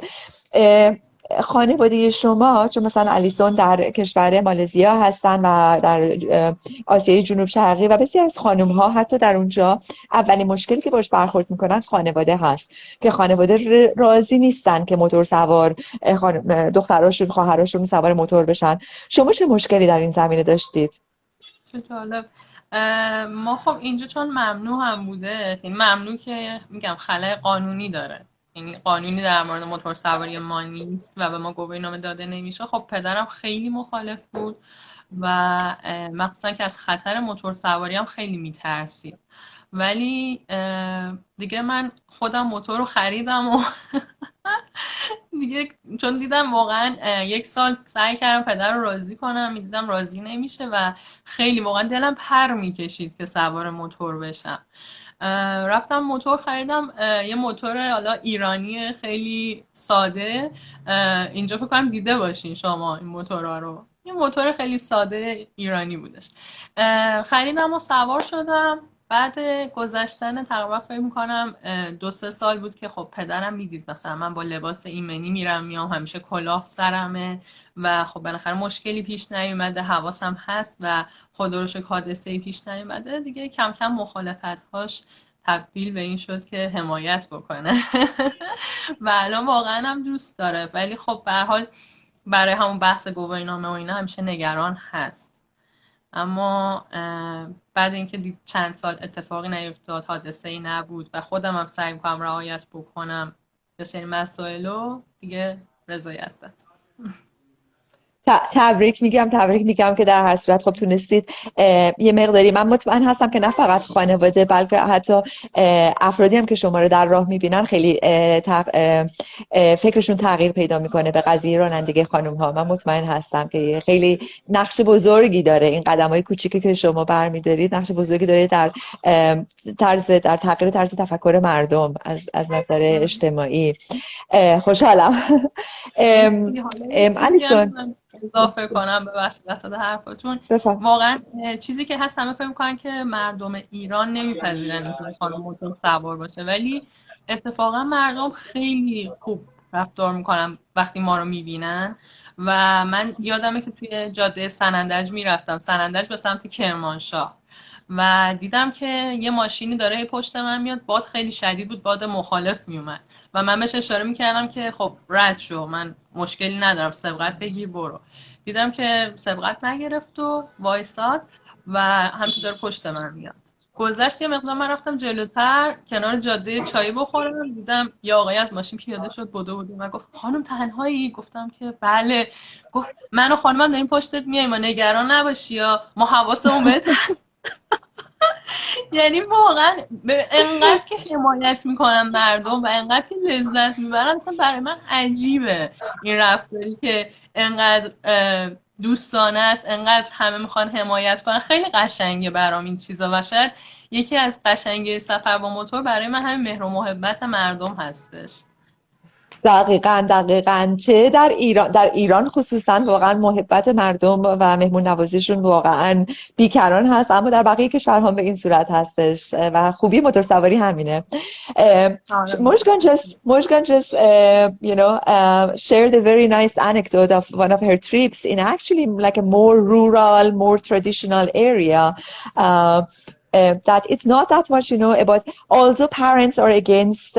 خانواده شما، چون مثلا الیسون در کشور مالزیا هستن و در آسیای جنوب شرقی و بسیار از خانم‌ها حتی در اونجا اولین مشکلی که باش برخورد میکنن خانواده هست که خانواده راضی نیستن که موتور سوار دختراشون، خواهراشون سوار موتور بشن. شما چه مشکلی در این زمینه داشتید؟ چه جالب. ما خب اینجا چون ممنوع هم بوده، ممنوع که میگم خلأ قانونی داره، یعنی قانونی در مورد موتور سواری ما نیست و به ما گواهینامه داده نمیشه. خب پدرم خیلی مخالف بود و مخصوصا که از خطر موتور سواری هم خیلی میترسید، ولی دیگه من خودم موتور رو خریدم و دیگه چون دیدم واقعا 1 سال سعی کردم پدر رو راضی کنم، میدیدم راضی نمیشه و خیلی واقعا دلم پر میکشید که سوار موتور بشم. رفتم موتور خریدم، یه موتور حالا ایرانی خیلی ساده، اینجا فکر کنم دیده باشین شما این موتورها رو، یه موتور خیلی ساده ایرانی بودش. خریدم و سوار شدم. بعد گذشتن تقریبا فکر میکنم 2-3 سال بود که خب پدرم میدید مثلا من با لباس ایمنی میام، همیشه کلاه سرمه و خب بالاخره مشکلی پیش نیومده، حواسم هست و خدا رو شکر حادثه‌ای پیش نیومده، دیگه کم کم مخالفت‌هاش تبدیل به این شد که حمایت بکنه و الان واقعا هم دوست داره، ولی خب به هر حال برای همون بحث گواهینامه و اینا همیشه نگران هست. اما بعد اینکه چند سال اتفاقی نیفتاد، حادثه‌ای نبود و خودم هم سعی می‌کنم رعایت بکنم به سری مسائلو، دیگه رضایت داد. تبریک میگم که در هر صورت خب تونستید یه مقداری، من مطمئن هستم که نه فقط خانواده بلکه حتی افرادی هم که شما رو در راه میبینن خیلی فکرشون تغییر پیدا میکنه به قضیه رانندگی خانم ها. من مطمئن هستم که خیلی نقش بزرگی داره این قدم‌های کوچیکی که شما برمی‌دارید، نقش بزرگی داره در تغییر طرز تفکر مردم از نظر اجتماعی. خوشحالم. الیسون اضافه کنم به وسط حرفاتون، واقعا چیزی که هست همه فکر می‌کنن که مردم ایران نمیپذیرن اینکه خانم موتور سوار باشه، ولی اتفاقا مردم خیلی خوب رفتار میکنن وقتی ما رو میبینن. و من یادمه که توی جاده سنندج میرفتم، سنندج به سمت کرمانشاه، و دیدم که یه ماشینی داره پشت من میاد، باد خیلی شدید بود، باد مخالف میومد و من بهش اشاره میکردم که خب رد شو، من مشکلی ندارم، سبقت بگیر برو. دیدم که سبقت نگرفت و وایساد و همینطور داره پشت من میاد. گذشت یه مقدار، من رفتم جلوتر کنار جاده چای بخورم، دیدم یه آقای از ماشین پیاده شد بدو و گفت خانم تنهایی؟ گفتم که بله. گفت من و خانمم داریم پشتت میایم، ما نگران نباشی یا ما حواسمون بهت هست. یعنی واقعا انقدر که حمایت میکنن مردم و انقدر که لذت میبرن، اصلا برای من عجیبه این رفتاری که انقدر دوستانه است، انقدر همه میخوان حمایت کنن. خیلی قشنگه برام این چیزا و شاید یکی از قشنگی سفر با موتور برای من همین مهر و محبت مردم هستش. دقیقاً چه در ایران خصوصاً واقعا محبت مردم و مهمون نوازیشون واقعا بیکران هست، اما در بقیه کشورها به این صورت هستش و خوبی موتور سواری همینه. Mojgan just shared a very nice anecdote of one of her trips in actually like a more rural, more traditional area. that it's not that much, about, although parents are against,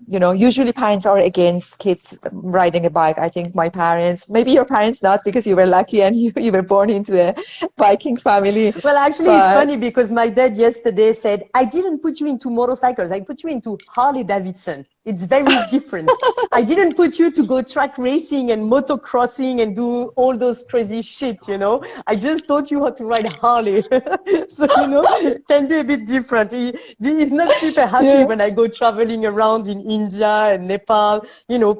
usually parents are against kids riding a bike. I think my parents, maybe your parents not, because you were lucky and you were born into a biking family. Well, actually, it's funny because my dad yesterday said, I didn't put you into motorcycles. I put you into Harley Davidson. It's very different. I didn't put you to go track racing and motocrossing and do all those crazy shit, I just taught you how to ride Harley. So, it can be a bit different. He's not super happy when I go traveling around in India and Nepal.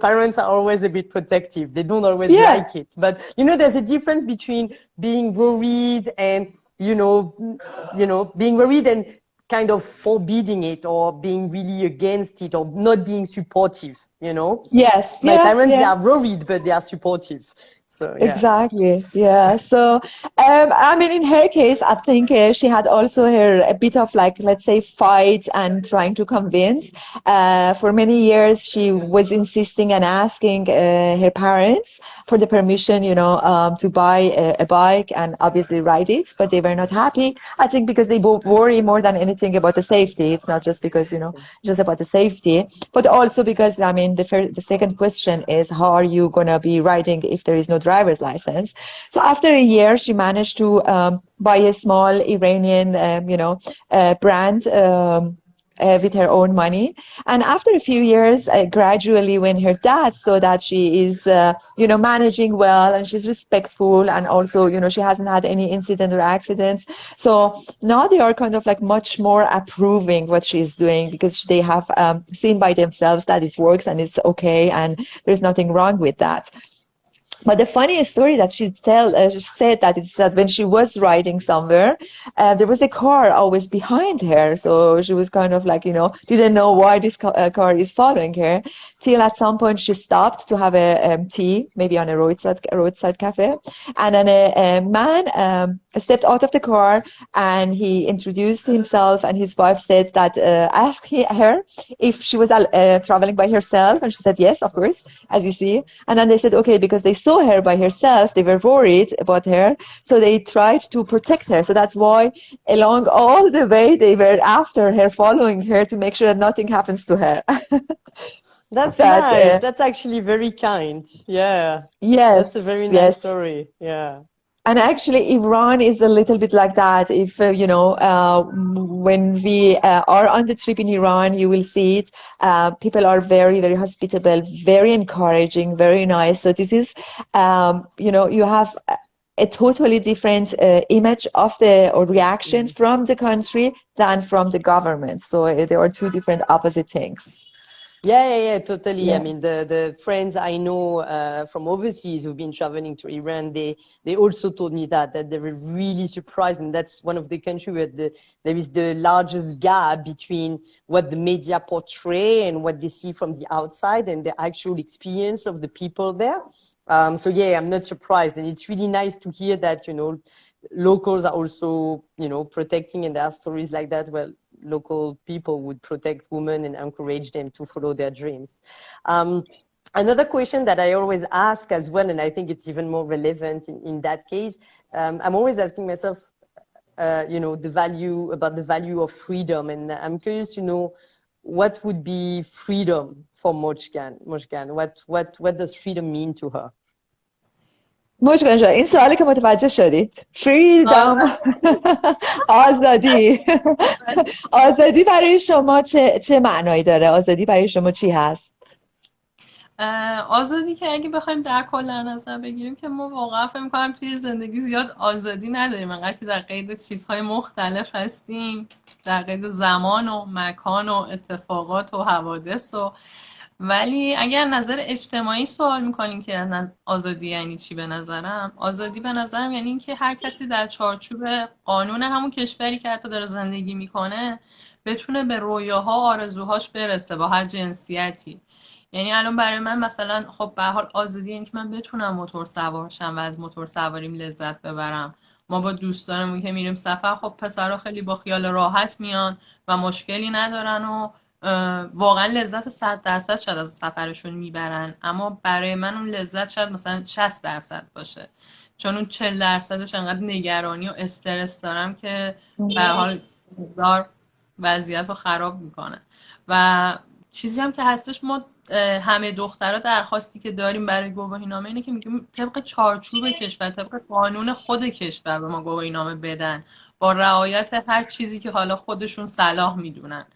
Parents are always a bit protective. They don't always like it. But, there's a difference between being worried and, being worried and kind of forbidding it, or being really against it, or not being supportive, Yes. My parents, they are worried, but they are supportive. So, Exactly. Yeah. So, in her case, I think she had also a bit of, like, let's say, fight and trying to convince. For many years, she was insisting and asking her parents for the permission, to buy a bike and obviously ride it, but they were not happy. I think because they both worry more than anything about the safety. It's not just because, just about the safety, but also because, the second question is, how are you going to be riding if there is no driver's license? So after a year, she managed to buy a small Iranian, brand with her own money. And after a few years, gradually, when her dad saw that she is, managing well and she's respectful, and also, she hasn't had any incident or accidents. So now they are kind of like much more approving what she's doing, because they have seen by themselves that it works and it's okay and there's nothing wrong with that. But the funniest story that she said that is that when she was riding somewhere, there was a car always behind her. So she was kind of like, didn't know why this car is following her, till at some point she stopped to have a tea, maybe on a roadside cafe. And then a man stepped out of the car and he introduced himself, and his wife said that, asked her if she was traveling by herself. And she said, yes, of course, as you see. And then they said, okay, because they saw her by herself, they were worried about her, so they tried to protect her. So that's why along all the way they were after her, following her, to make sure that nothing happens to her. That's nice. That's actually very kind. Yeah. Yes. That's a very nice story. Yeah. And actually, Iran is a little bit like that. If, when we are on the trip in Iran, you will see it. People are very, very hospitable, very encouraging, very nice. So this is, you have a totally different image of or reaction from the country than from the government. So there are two different opposite things. Yeah, totally. Yeah. I mean, the friends I know from overseas who've been traveling to Iran, they also told me that they were really surprised. And that's one of the countries where there is the largest gap between what the media portray and what they see from the outside and the actual experience of the people there. So yeah, I'm not surprised. And it's really nice to hear that, locals are also, protecting, and there are stories like that. Well, local people would protect women and encourage them to follow their dreams. Another question that I always ask as well, and I think it's even more relevant in that case, I'm always asking myself, the value of freedom. And I'm curious to know, what would be freedom for Mojgan? What does freedom mean to her? مشکان جان، این سوالی که متوجه شدید، فریدم، آزادی، آزادی برای شما چه معنایی داره؟ آزادی برای شما چی هست؟ آزادی که اگه بخوایم در کل نظر بگیریم که ما واقعا فکر می‌کنم توی زندگی زیاد آزادی نداریم، انقدر که در قید چیزهای مختلف هستیم، در قید زمان و مکان و اتفاقات و حوادث. ولی اگر نظر اجتماعی سوال میکنین که آزادی یعنی چی، به نظرم آزادی به نظرم یعنی این که هر کسی در چارچوب قانون همون کشوری که حتی داره زندگی میکنه بتونه به رویاها و آرزوهاش برسه با هر جنسیتی. یعنی الان برای من مثلا خب به هر حال آزادی یعنی که من بتونم موتور سوار شم و از موتور سواریم لذت ببرم. ما با دوستانمون که میریم سفر، خب پسرها خیلی با خیال راحت میان و مشکلی ندارن و واقعا لذت 100% شاید از سفرشون میبرن، اما برای من اون لذت شاید مثلا 60% باشه، چون اون 40%ش انقدر نگرانی و استرس دارم که به هر حال هزار وضعیت رو خراب میکنه. و چیزی هم که هستش، ما همه دخترها درخواستی که داریم برای گواهینامه اینه که میگیم طبق چارچوب کشور، طبق قانون خود کشور به ما گواهینامه بدن، با رعایت هر چیزی که حالا خودشون صلاح میدونن،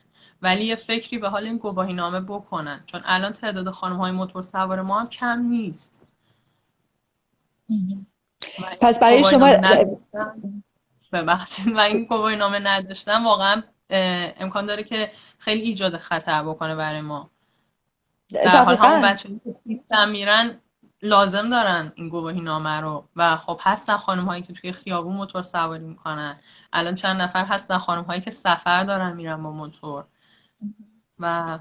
ولی یه فکری به حال این گواهینامه بکنن، چون الان تعداد خانم‌های موتور سوار ما هم کم نیست. پس برای شما ببخشید و این گواهینامه نداشتن واقعا امکان داره که خیلی ایجاد خطر بکنه برای ما. در حال همون بچه‌هایی که سیستم میرن لازم دارن این گواهینامه رو، و خب هستن خانم‌هایی که توی خیابون موتور سواری میکنن. الان چند نفر هستن خانم‌هایی که سفر دارن میرن با موتور و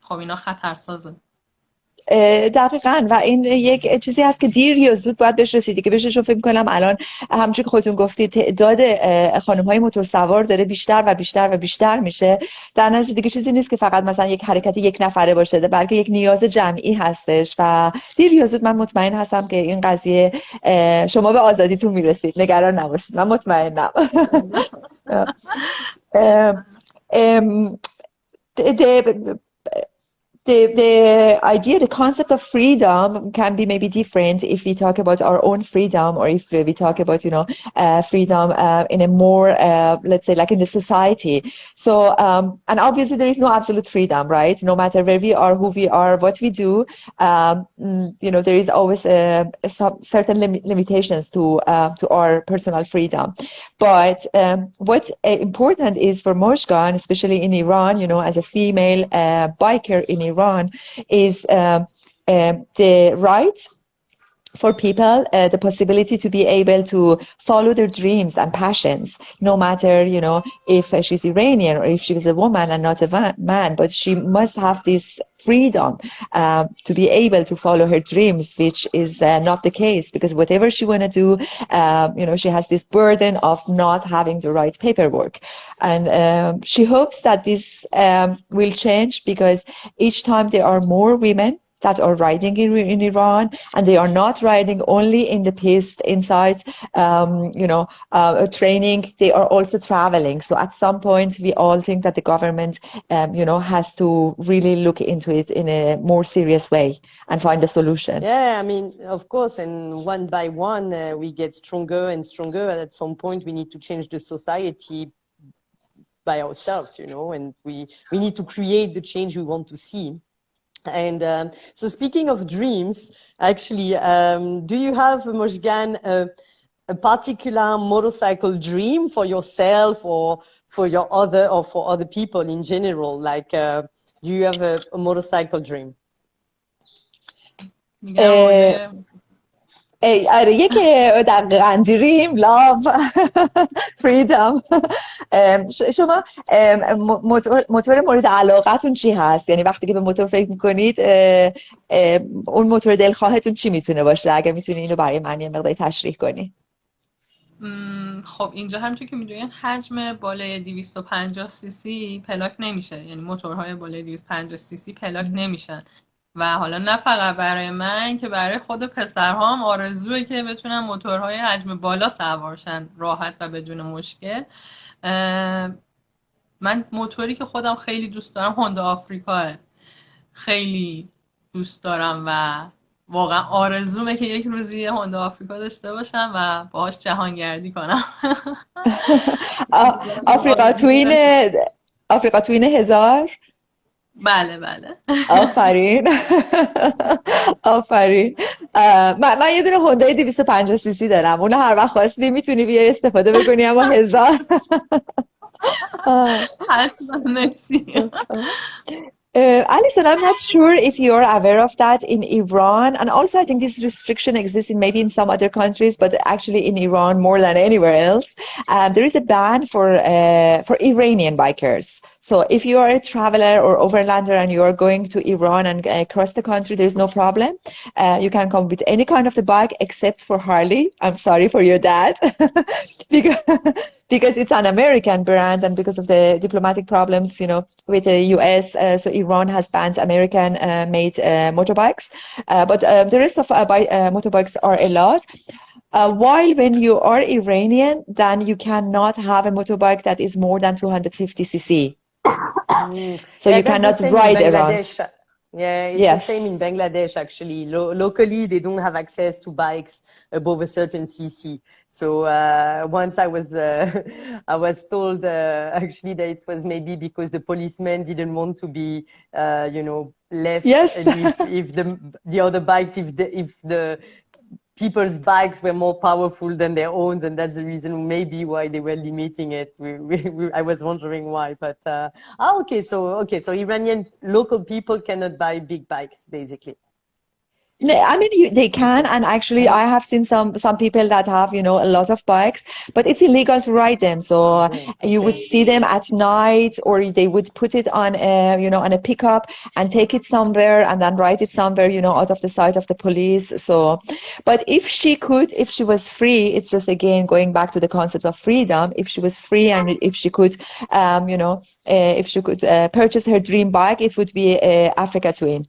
خب اینا خطرسازه. دقیقاً. و این یک چیزی هست که دیر یا زود باید بهش رسیدی که بهش فکر کنم الان همونجوری که خودتون گفتید تعداد خانم‌های موتور سوار داره بیشتر و بیشتر و بیشتر میشه. در نتیجه دیگه چیزی نیست که فقط مثلا یک حرکت یک نفره باشه، بلکه یک نیاز جمعی هستش و دیر یا زود من مطمئن هستم که این قضیه شما به آزادیتون میرسید. نگران نباشید، من مطمئنم. The idea, the concept of freedom can be maybe different if we talk about our own freedom, or if we talk about, freedom in a more, let's say, like in the society. So, and obviously there is no absolute freedom, right? No matter where we are, who we are, what we do, there is always some certain limitations to our personal freedom. But what's important is for Mojgan, especially in Iran, as a female biker in Iran, is the right for people, the possibility to be able to follow their dreams and passions, no matter, if she's Iranian or if she's a woman and not a man, but she must have this freedom to be able to follow her dreams, which is not the case, because whatever she want to do, she has this burden of not having the right paperwork. And she hopes that this will change, because each time there are more women that are riding in Iran, and they are not riding only in the piste inside, training, they are also traveling. So at some point, we all think that the government, has to really look into it in a more serious way and find a solution. Yeah, I mean, of course, and one by one, we get stronger and stronger. And at some point, we need to change the society by ourselves, and we need to create the change we want to see. And so speaking of dreams, actually, do you have, Mojgan, a particular motorcycle dream for yourself or for other people in general? Like, do you have a motorcycle dream? یک دقیقاً دریم، لاو، فریدم. شما موتور مورد علاقتون چی هست؟ یعنی وقتی که به موتور فکر میکنید اون موتور دلخواهتون چی میتونه باشه؟ اگه میتونی اینو برای من یه مقداری تشریح کنی. خب اینجا همونطور که میدونین حجم بالای 250 سی سی پلاک نمیشه، یعنی موتورهای بالای 250 سی سی پلاک نمیشن. و حالا نه فقط برای من که برای خود پسرها هم آرزوئه که بتونن موتورهای حجم بالا سوارشن راحت و بدون مشکل. من موتوری که خودم خیلی دوست دارم هوندا آفریکاه، خیلی دوست دارم و واقعا آرزومه که یک روزی هوندا آفریکا داشته باشم و باهاش جهانگردی کنم. آفریقا توین 1000. بله بله. آفرین. آفرین. من یه دونه هوندای 250 سی سی دارم، اون هر وقت خواستی میتونی بیای استفاده بکنی، اما 1000. حتما مرسی. Alison, I'm not sure if you're aware of that in Iran, and also I think this restriction exists maybe in some other countries, but actually in Iran more than anywhere else. There is a ban for Iranian bikers. So if you are a traveler or overlander and you are going to Iran and across the country, there's no problem. You can come with any kind of the bike except for Harley. I'm sorry for your dad. because it's an American brand, and because of the diplomatic problems, with the US, so Iran has banned American made motorbikes. But the rest of motorbikes are allowed. While when you are Iranian, then you cannot have a motorbike that is more than 250 cc. So Yeah, you that's the cannot same in ride around. Bangladesh. Yeah, it's the Yes. same in Bangladesh actually. Locally, they don't have access to bikes above a certain cc. So once I was told actually that it was maybe because the policemen didn't want to be, you know, left. Yes. And if the other bikes, if the people's bikes were more powerful than their own, and that's the reason maybe why they were limiting it. I was wondering why, but okay, so Iranian local people cannot buy big bikes, basically. No, I mean, they can, and actually, I have seen some people that have, you know, a lot of bikes, but it's illegal to ride them. So you would see them at night, or they would put it on a, you know, on a pickup and take it somewhere, and then ride it somewhere, you know, out of the sight of the police. So, but if she could, if she was free, it's just again going back to the concept of freedom. If she was free and if she could, you know, if she could purchase her dream bike, it would be an Africa Twin,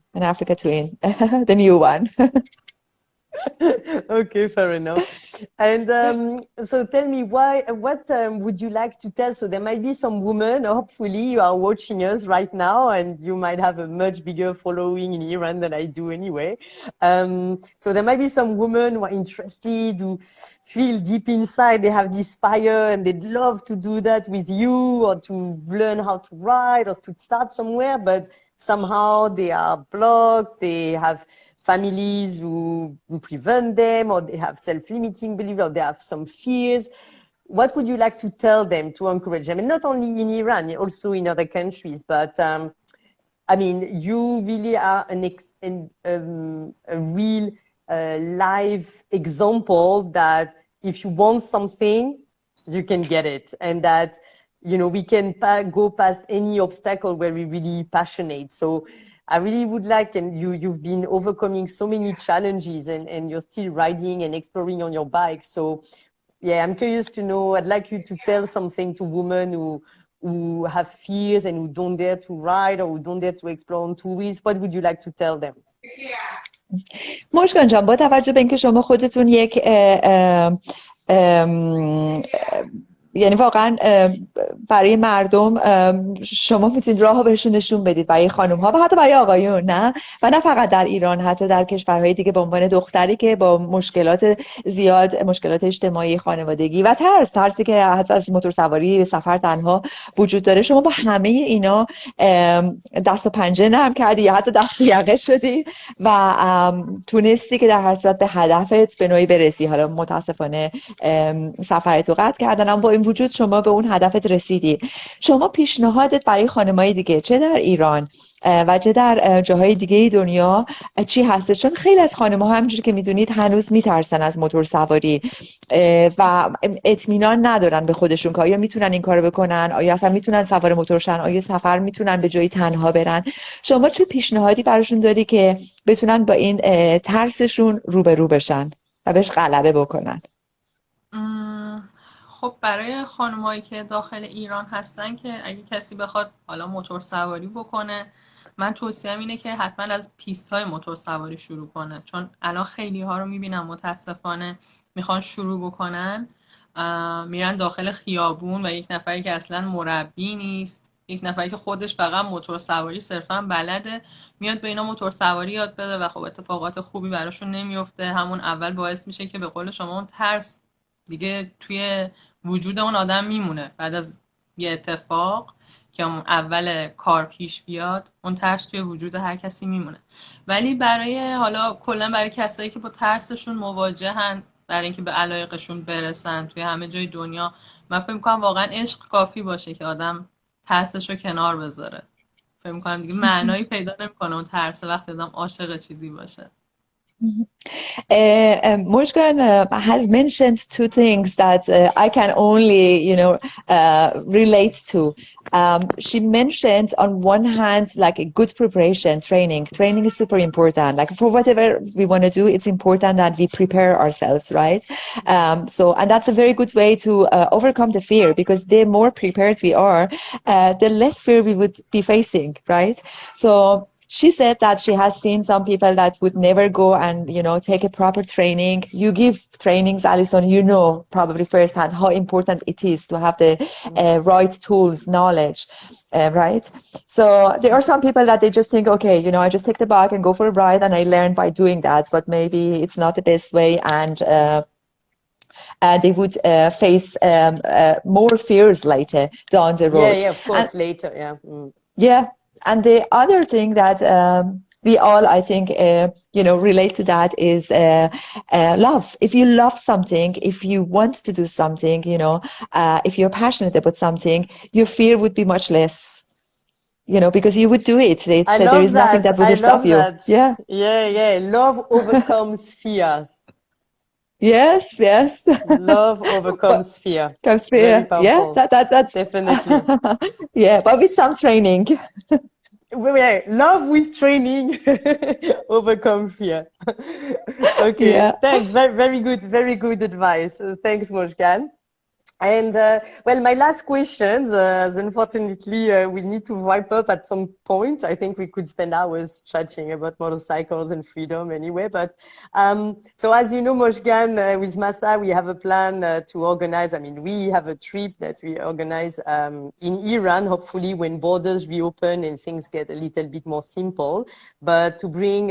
the new one. Okay, fair enough. And so tell me, what would you like to tell? So there might be some women, hopefully you are watching us right now, and you might have a much bigger following in Iran than I do anyway. So there might be some women who are interested, who feel deep inside they have this fire and they'd love to do that with you, or to learn how to ride, or to start somewhere, but somehow they are blocked, they have families who prevent them, or they have self-limiting beliefs, or they have some fears. What would you like to tell them to encourage them? And not only in Iran, also in other countries, but I mean, you really are a real live example that if you want something, you can get it. And that, you know, we can go past any obstacle where we're really passionate. So I really would like, and you've been overcoming so many challenges, and you're still riding and exploring on your bike. So yeah, I'm curious to know, I'd like you to tell something to women who have fears and who don't dare to ride, or who don't dare to explore on two wheels. What would you like to tell them? مشکان جان، با توجه به اینکه شما خودتون یک یعنی واقعا برای مردم شما میتونید راه رو بهشون نشون بدید، برای خانم ها و حتی برای آقایون، نه و نه فقط در ایران، حتی در کشورهای دیگه، به عنوان دختری که با مشکلات زیاد، مشکلات اجتماعی، خانوادگی و ترسی که حتی از موتورسواری سفر تنها وجود داره، شما با همه اینا دست و پنجه نرم کردی یا حتی دست و یقه شدی و تونستی که در هر صورت به هدفت به نوعی برسی. حالا متاسفانه سفرتو قطع کردن، اما با این وجود شما به اون هدفت رسیدی. شما پیشنهادت برای خانم‌های دیگه، چه در ایران و چه در جاهای دیگه دنیا، چی هستش؟ چون خیلی از خانم‌ها همونجوری که میدونید هنوز میترسن از موتور سواری و اطمینان ندارن به خودشون که آیا میتونن این کارو بکنن، آیا اصلا میتونن سوار موتور شن، آیا سفر میتونن به جایی تنها برن. شما چه پیشنهادی براشون داری که بتونن با این ترسشون روبرو بشن و بهش غلبه بکنن؟ خب برای خانمایی که داخل ایران هستن که اگه کسی بخواد حالا موتور سواری بکنه، من توصیهم اینه که حتما از پیست های موتور سواری شروع کنه، چون الان خیلی ها رو میبینم متاسفانه میخوان شروع بکنن، میرن داخل خیابون و یک نفری که اصلا مربی نیست، یک نفری که خودش فقط موتور سواری صرفا بلده، میاد به اینا موتور سواری یاد بده و خب اتفاقات خوبی براشون نمیفته. همون اول باعث میشه که به قول شما اون ترس دیگه توی وجود اون آدم میمونه، بعد از یه اتفاق که اون اول کار پیش بیاد اون ترس توی وجود هر کسی میمونه. ولی برای حالا کلا برای کسایی که با ترسشون مواجهن، برای اینکه به علایقشون برسن توی همه جای دنیا، من فکر می‌کنم واقعا عشق کافی باشه که آدم ترسشو کنار بذاره. فکر می‌کنم دیگه معنایی پیدا نمی‌کنه اون ترس وقتی آدم عاشق چیزی باشه. Mojgan has mentioned two things that I can only, relate to. She mentioned on one hand, like a good preparation, training. Training is super important. Like for whatever we want to do, it's important that we prepare ourselves, right? And that's a very good way to overcome the fear, because the more prepared we are, the less fear we would be facing, right? So she said that she has seen some people that would never go and, you know, take a proper training. You give trainings, Alison, you know probably firsthand how important it is to have the right tools, knowledge, right? So there are some people that they just think, okay, you know, I just take the bike and go for a ride and I learn by doing that, but maybe it's not the best way, and they would face more fears later down the road. Yeah, of course, And later, yeah. yeah, and the other thing that we all, I think, you know, relate to that is love. If you love something, if you want to do something, you know, if you're passionate about something, your fear would be much less, you know, because you would do it. I There love is nothing that. that would I stop love you. that. Yeah. Yeah. Love overcomes fears. Yes, yes. Love But overcomes fear. comes Very fear. Yeah, powerful. that's Definitely. yeah, but with some training. Yeah, love with training overcome fear. Okay, Yeah. thanks. Very good advice. Thanks, Mojgan. And well, my last questions, unfortunately, we need to wrap up at some point. I think we could spend hours chatting about motorcycles and freedom anyway. But so as you know, Mojgan, with Massa, we have a plan to organize. I mean, we have a trip that we organize in Iran, hopefully when borders reopen and things get a little bit more simple. But to bring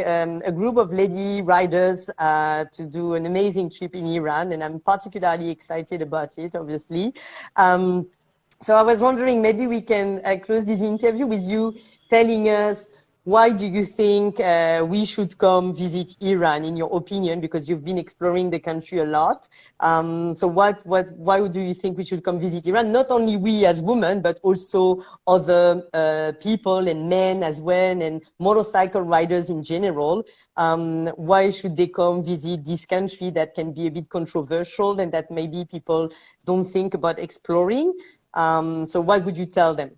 a group of lady riders to do an amazing trip in Iran. And I'm particularly excited about it, obviously. So I was wondering, maybe we can close this interview with you telling us, why do you think we should come visit Iran, in your opinion, because you've been exploring the country a lot. So why do you think we should come visit Iran? Not only we as women, but also other people and men as well, and motorcycle riders in general. Why should they come visit this country that can be a bit controversial and that maybe people don't think about exploring? So what would you tell them?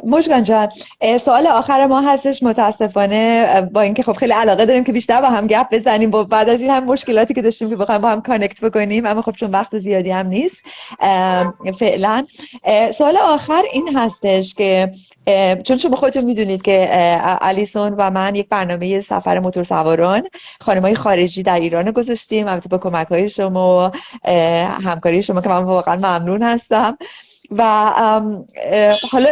مژگان جان، سوال آخر ما هستش. متاسفانه با اینکه خب خیلی علاقه داریم که بیشتر با هم گپ بزنیم بعد از این هم مشکلاتی که داشتیم که بخوایم با هم کانکت بکنیم، اما خب چون وقت زیادی هم نیست فعلا. سوال آخر این هستش که چون شما خودتون میدونید که الیسون و من یک برنامه سفر موتورسواران خانم‌های خارجی در ایران گذاشتیم، البته با کمک‌های شما و همکاری شما که من واقعا ممنون هستم. و حالا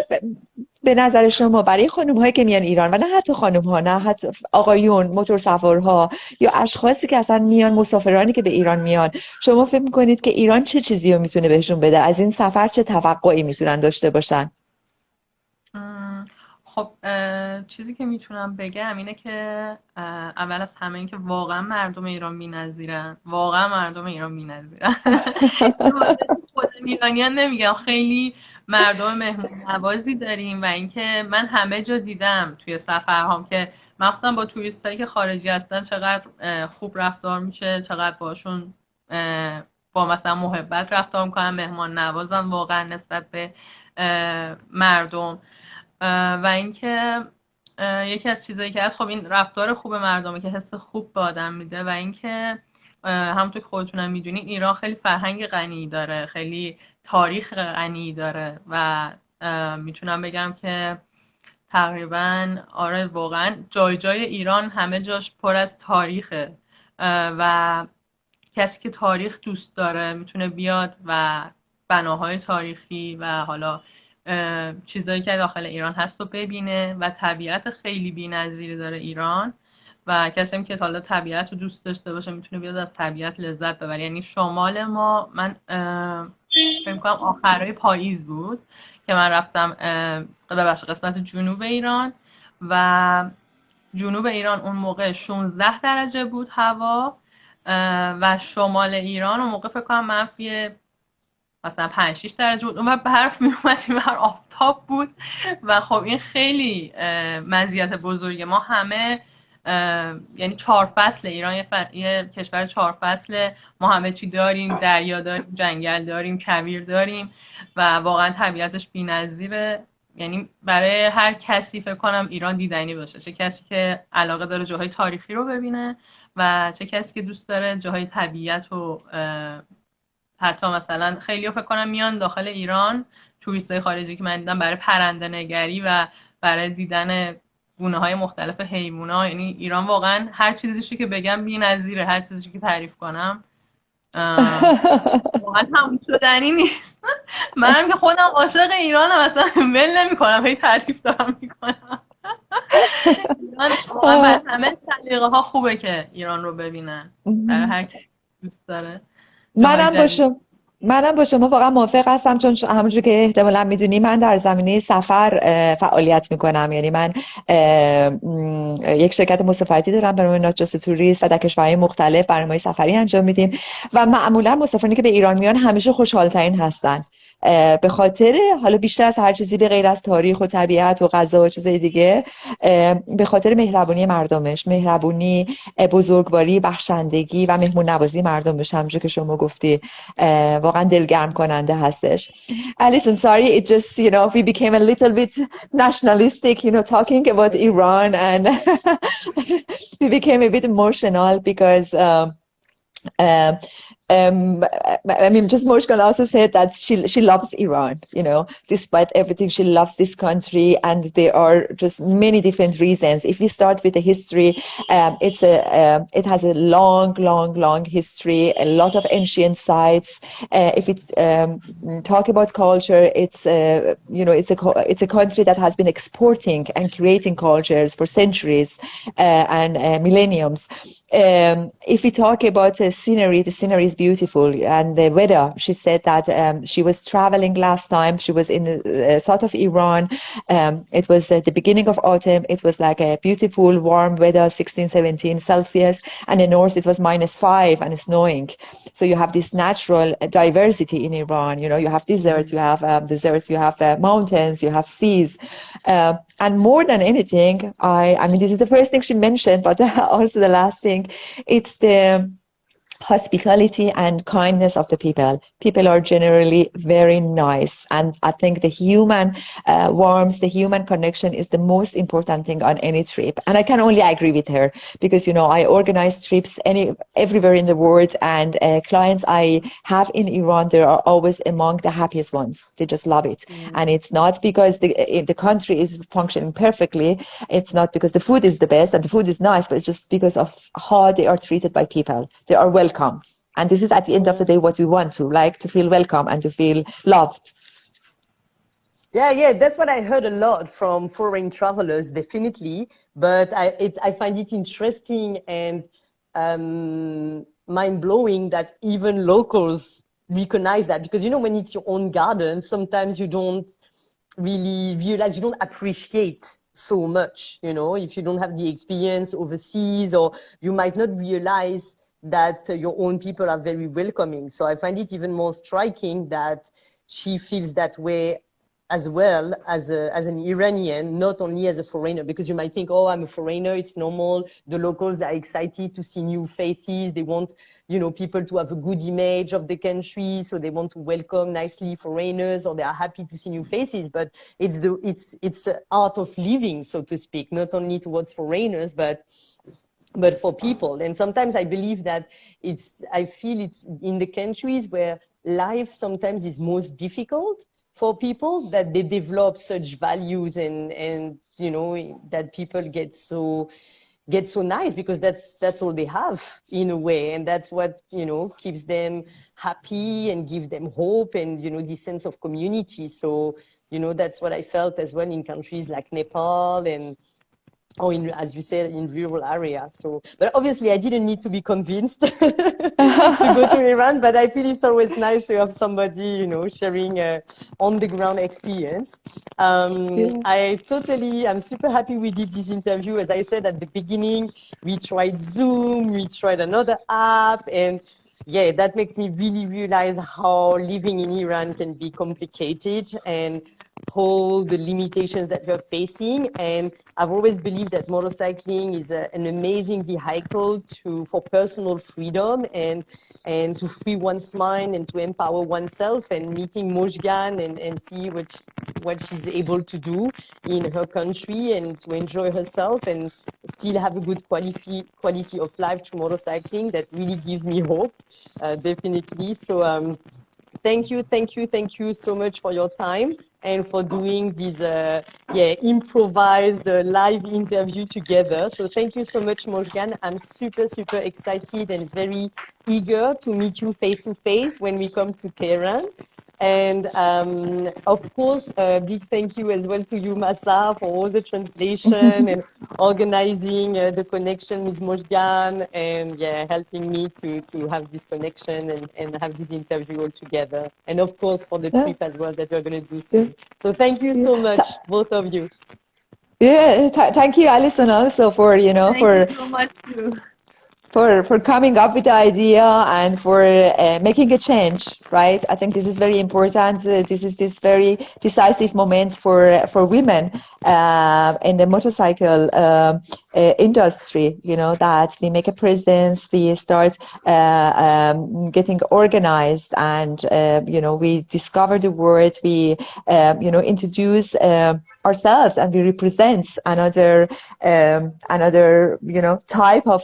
به نظر شما برای خانم‌هایی که میان ایران، و نه حتی خانم‌ها، نه حتی آقایون موتورسوارها یا اشخاصی که اصلا میان، مسافرانی که به ایران میان، شما فکر می‌کنید که ایران چه چیزی رو میتونه بهشون بده؟ از این سفر چه توقعی میتونن داشته باشن؟ خب چیزی که میتونم بگم اینه که اول از همه این که واقعا مردم ایران بی‌نظیرن. واقعا مردم ایران بی‌نظیرن. خود ایرانیان نمیگم، خیلی مردم مهمون نوازی داریم و اینکه من همه جا دیدم توی سفرهام که مخصوصا با توریستایی که خارجی هستن چقدر خوب رفتار میشه، چقدر باشون با مثلا محبت رفتار میکنن، مهمان نوازن واقعا نسبت به مردم. و اینکه یکی از چیزایی که هست، خب این رفتار خوب مردمه که حس خوب به آدم میده. و اینکه همونطور که خودتونم میدونین ایران خیلی فرهنگ غنی داره، خیلی تاریخ غنی داره و میتونم بگم که تقریبا آره واقعا جای جای ایران همه جاش پر از تاریخه و کسی که تاریخ دوست داره میتونه بیاد و بناهای تاریخی و حالا چیزایی که داخل ایران هست رو ببینه و طبیعت خیلی بی‌نظیری داره ایران و کسی که حالا طبیعت رو دوست داشته باشه میتونه بیاد از طبیعت لذت ببره. یعنی شمال ما، من فکر می‌کنم آخرای پاییز بود که من رفتم ببخشید قسمت جنوب ایران و جنوب ایران اون موقع 16 درجه بود هوا و شمال ایران اون موقع فکر کنم منفی مثلا 5-6 درجه بود. اون برف میومد، این بر آفتاب بود و خب این خیلی مزیت بزرگه. ما همه یعنی 4 فصل ایران یه کشور 4 فصل، ما همه چی داریم، دریا داریم، جنگل داریم، کویر داریم و واقعا طبیعتش بی‌نظیره. یعنی برای هر کسی فکر کنم ایران دیدنی باشه، چه کسی که علاقه داره جاهای تاریخی رو ببینه و چه کسی که دوست داره جاهای طبیعت رو. حتی مثلا خیلی فکر کنم میان داخل ایران توریستای خارجی که من دیدم برای پرنده نگری و برای دیدن گونه‌های مختلف حیوونا. یعنی ایران واقعا هر چیزیشو که بگم بی‌نظیره، هر چیزیشو که تعریف کنم واقعا تموم شدنی نیست. منم که خودم عاشق ایرانم، اصلا ول نمی‌کنم، هی تعریف دارم میکنم. ایران واقعا برای همه سلیقه ها خوبه که ایران رو ببینن، برای هر کی دوست داره. منم با شما واقعا موافق هستم، چون همونجور که احتمالا میدونی من در زمینه سفر فعالیت میکنم. یعنی من یک شرکت مسافرتی دارم به نام نات جاست توریست و در کشورهای مختلف برنامه‌های سفری انجام میدیم و معمولا مسافرانی که به ایران میان همیشه خوشحال‌ترین هستن، به خاطر حالا بیشتر از هر چیزی به غیر از تاریخ و طبیعت و غذا و چیزای دیگه، به خاطر مهربونی مردمش، مهربونی، بزرگواری، بخشندگی و مهمون نوازی مردمش. همونجور که شما گفتی واقعا دلگرم کننده هستش. Listen, sorry, it just, we became a little bit nationalistic, talking about Iran, and we became a bit emotional because I mean, just Mojgan also said that she loves Iran, despite everything, she loves this country, and there are just many different reasons. If we start with the history, it has a long history, a lot of ancient sites. If it's talk about culture, it's a country that has been exporting and creating cultures for centuries and millenniums. If we talk about the scenery is beautiful, and the weather. She said that she was traveling last time. She was in the south of Iran. It was at the beginning of autumn. It was like a beautiful, warm weather, 16-17 Celsius. And in the north, it was -5 and snowing. So you have this natural diversity in Iran. You have deserts, you have mountains, you have seas. And more than anything, I mean, this is the first thing she mentioned, but also the last thing, it's the hospitality and kindness of the people. People are generally very nice, and I think the human warmth, the human connection is the most important thing on any trip. And I can only agree with her because I organize trips everywhere in the world, and clients I have in Iran, they are always among the happiest ones. They just love it. And it's not because the country is functioning perfectly, it's not because the food is the best and the food is nice, but it's just because of how they are treated by people. They are welcome. And this is at the end of the day what we want to feel welcome and to feel loved. Yeah, that's what I heard a lot from foreign travelers, definitely. But I find it interesting and mind-blowing that even locals recognize that, because when it's your own garden, sometimes you don't really realize, you don't appreciate so much, if you don't have the experience overseas, or you might not realize that your own people are very welcoming. So I find it even more striking that she feels that way as well as an Iranian, not only as a foreigner, because you might think, oh, I'm a foreigner, it's normal. The locals are excited to see new faces. They want, people to have a good image of the country, so they want to welcome nicely foreigners, or they are happy to see new faces. But it's the art of living, so to speak, not only towards foreigners, but for people. And sometimes I believe that I feel it's in the countries where life sometimes is most difficult for people, that they develop such values and that people get so nice, because that's all they have in a way. And that's what, keeps them happy and give them hope and, this sense of community. So, that's what I felt as well in countries like Nepal and, or as you said, in rural areas. So, but obviously I didn't need to be convinced to go to Iran, but I feel it's always nice to have somebody, sharing on the ground experience. I'm super happy we did this interview. As I said at the beginning, we tried Zoom, we tried another app, and yeah, that makes me really realize how living in Iran can be complicated and all the limitations that we're facing. And I've always believed that motorcycling is an amazing vehicle for personal freedom and to free one's mind and to empower oneself. And meeting Mojgan and see what she's able to do in her country and to enjoy herself and still have a good quality of life through motorcycling, that really gives me hope, definitely. So thank you so much for your time and for doing this improvised live interview together. So thank you so much, Mojgan. I'm super excited and very eager to meet you face to face when we come to Tehran. And of course, a big thank you as well to you, Massa, for all the translation and organizing the connection with Mojgan and helping me to have this connection and have this interview all together. And of course, for the trip as well that we're going to do soon. So thank you so much, both of you. Yeah, thank you, Alison, also for, Thank you so much too. For coming up with the idea and for making a change, right? I think this is very important. This is this very decisive moment for women in the motorcycle industry, that we make a presence, we start getting organized, and, we discover the word, we, introduce ourselves, and we represent another type of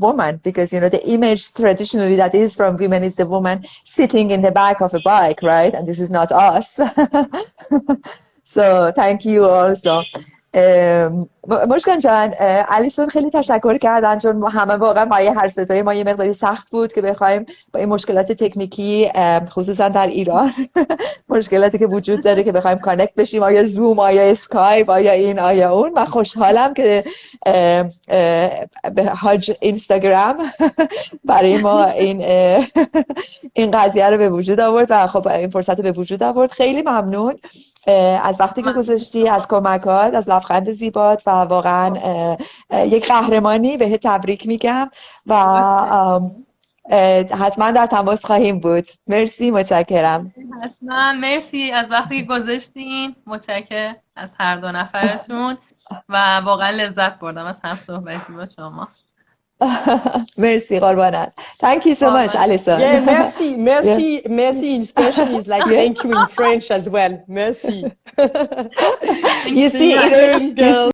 woman, because the image traditionally that is from women is the woman sitting in the back of a bike, right? And this is not us. So thank you also. مشکان جان، الیسون خیلی تشکر کردن، چون همه واقعا برای هر ستای ما یه مقداری سخت بود که بخوایم با این مشکلات تکنیکی، خصوصا در ایران مشکلاتی که وجود داره که بخوایم کانکت بشیم، آیا زوم، آیا اسکایپ، آیا این، آیا اون. و خوشحالم که حاج اینستاگرام برای ما این قضیه رو به وجود آورد و خب این فرصت رو به وجود آورد. خیلی ممنون از وقتی که گذاشتی، از کمکات، از لبخند زیبات، و واقعا یک قهرمانی. بهت تبریک میگم و حتما در تماس خواهیم بود. مرسی، متشکرم. حتما مرسی از وقتی که گذاشتین. متشکرم از هر دو نفرتون و واقعا لذت بردم از هم صحبتی با شما. Merci, قربانت. Thank you so much, Alison. Yeah, merci in Spanish is like thank you in French as well. Merci. You see, girls.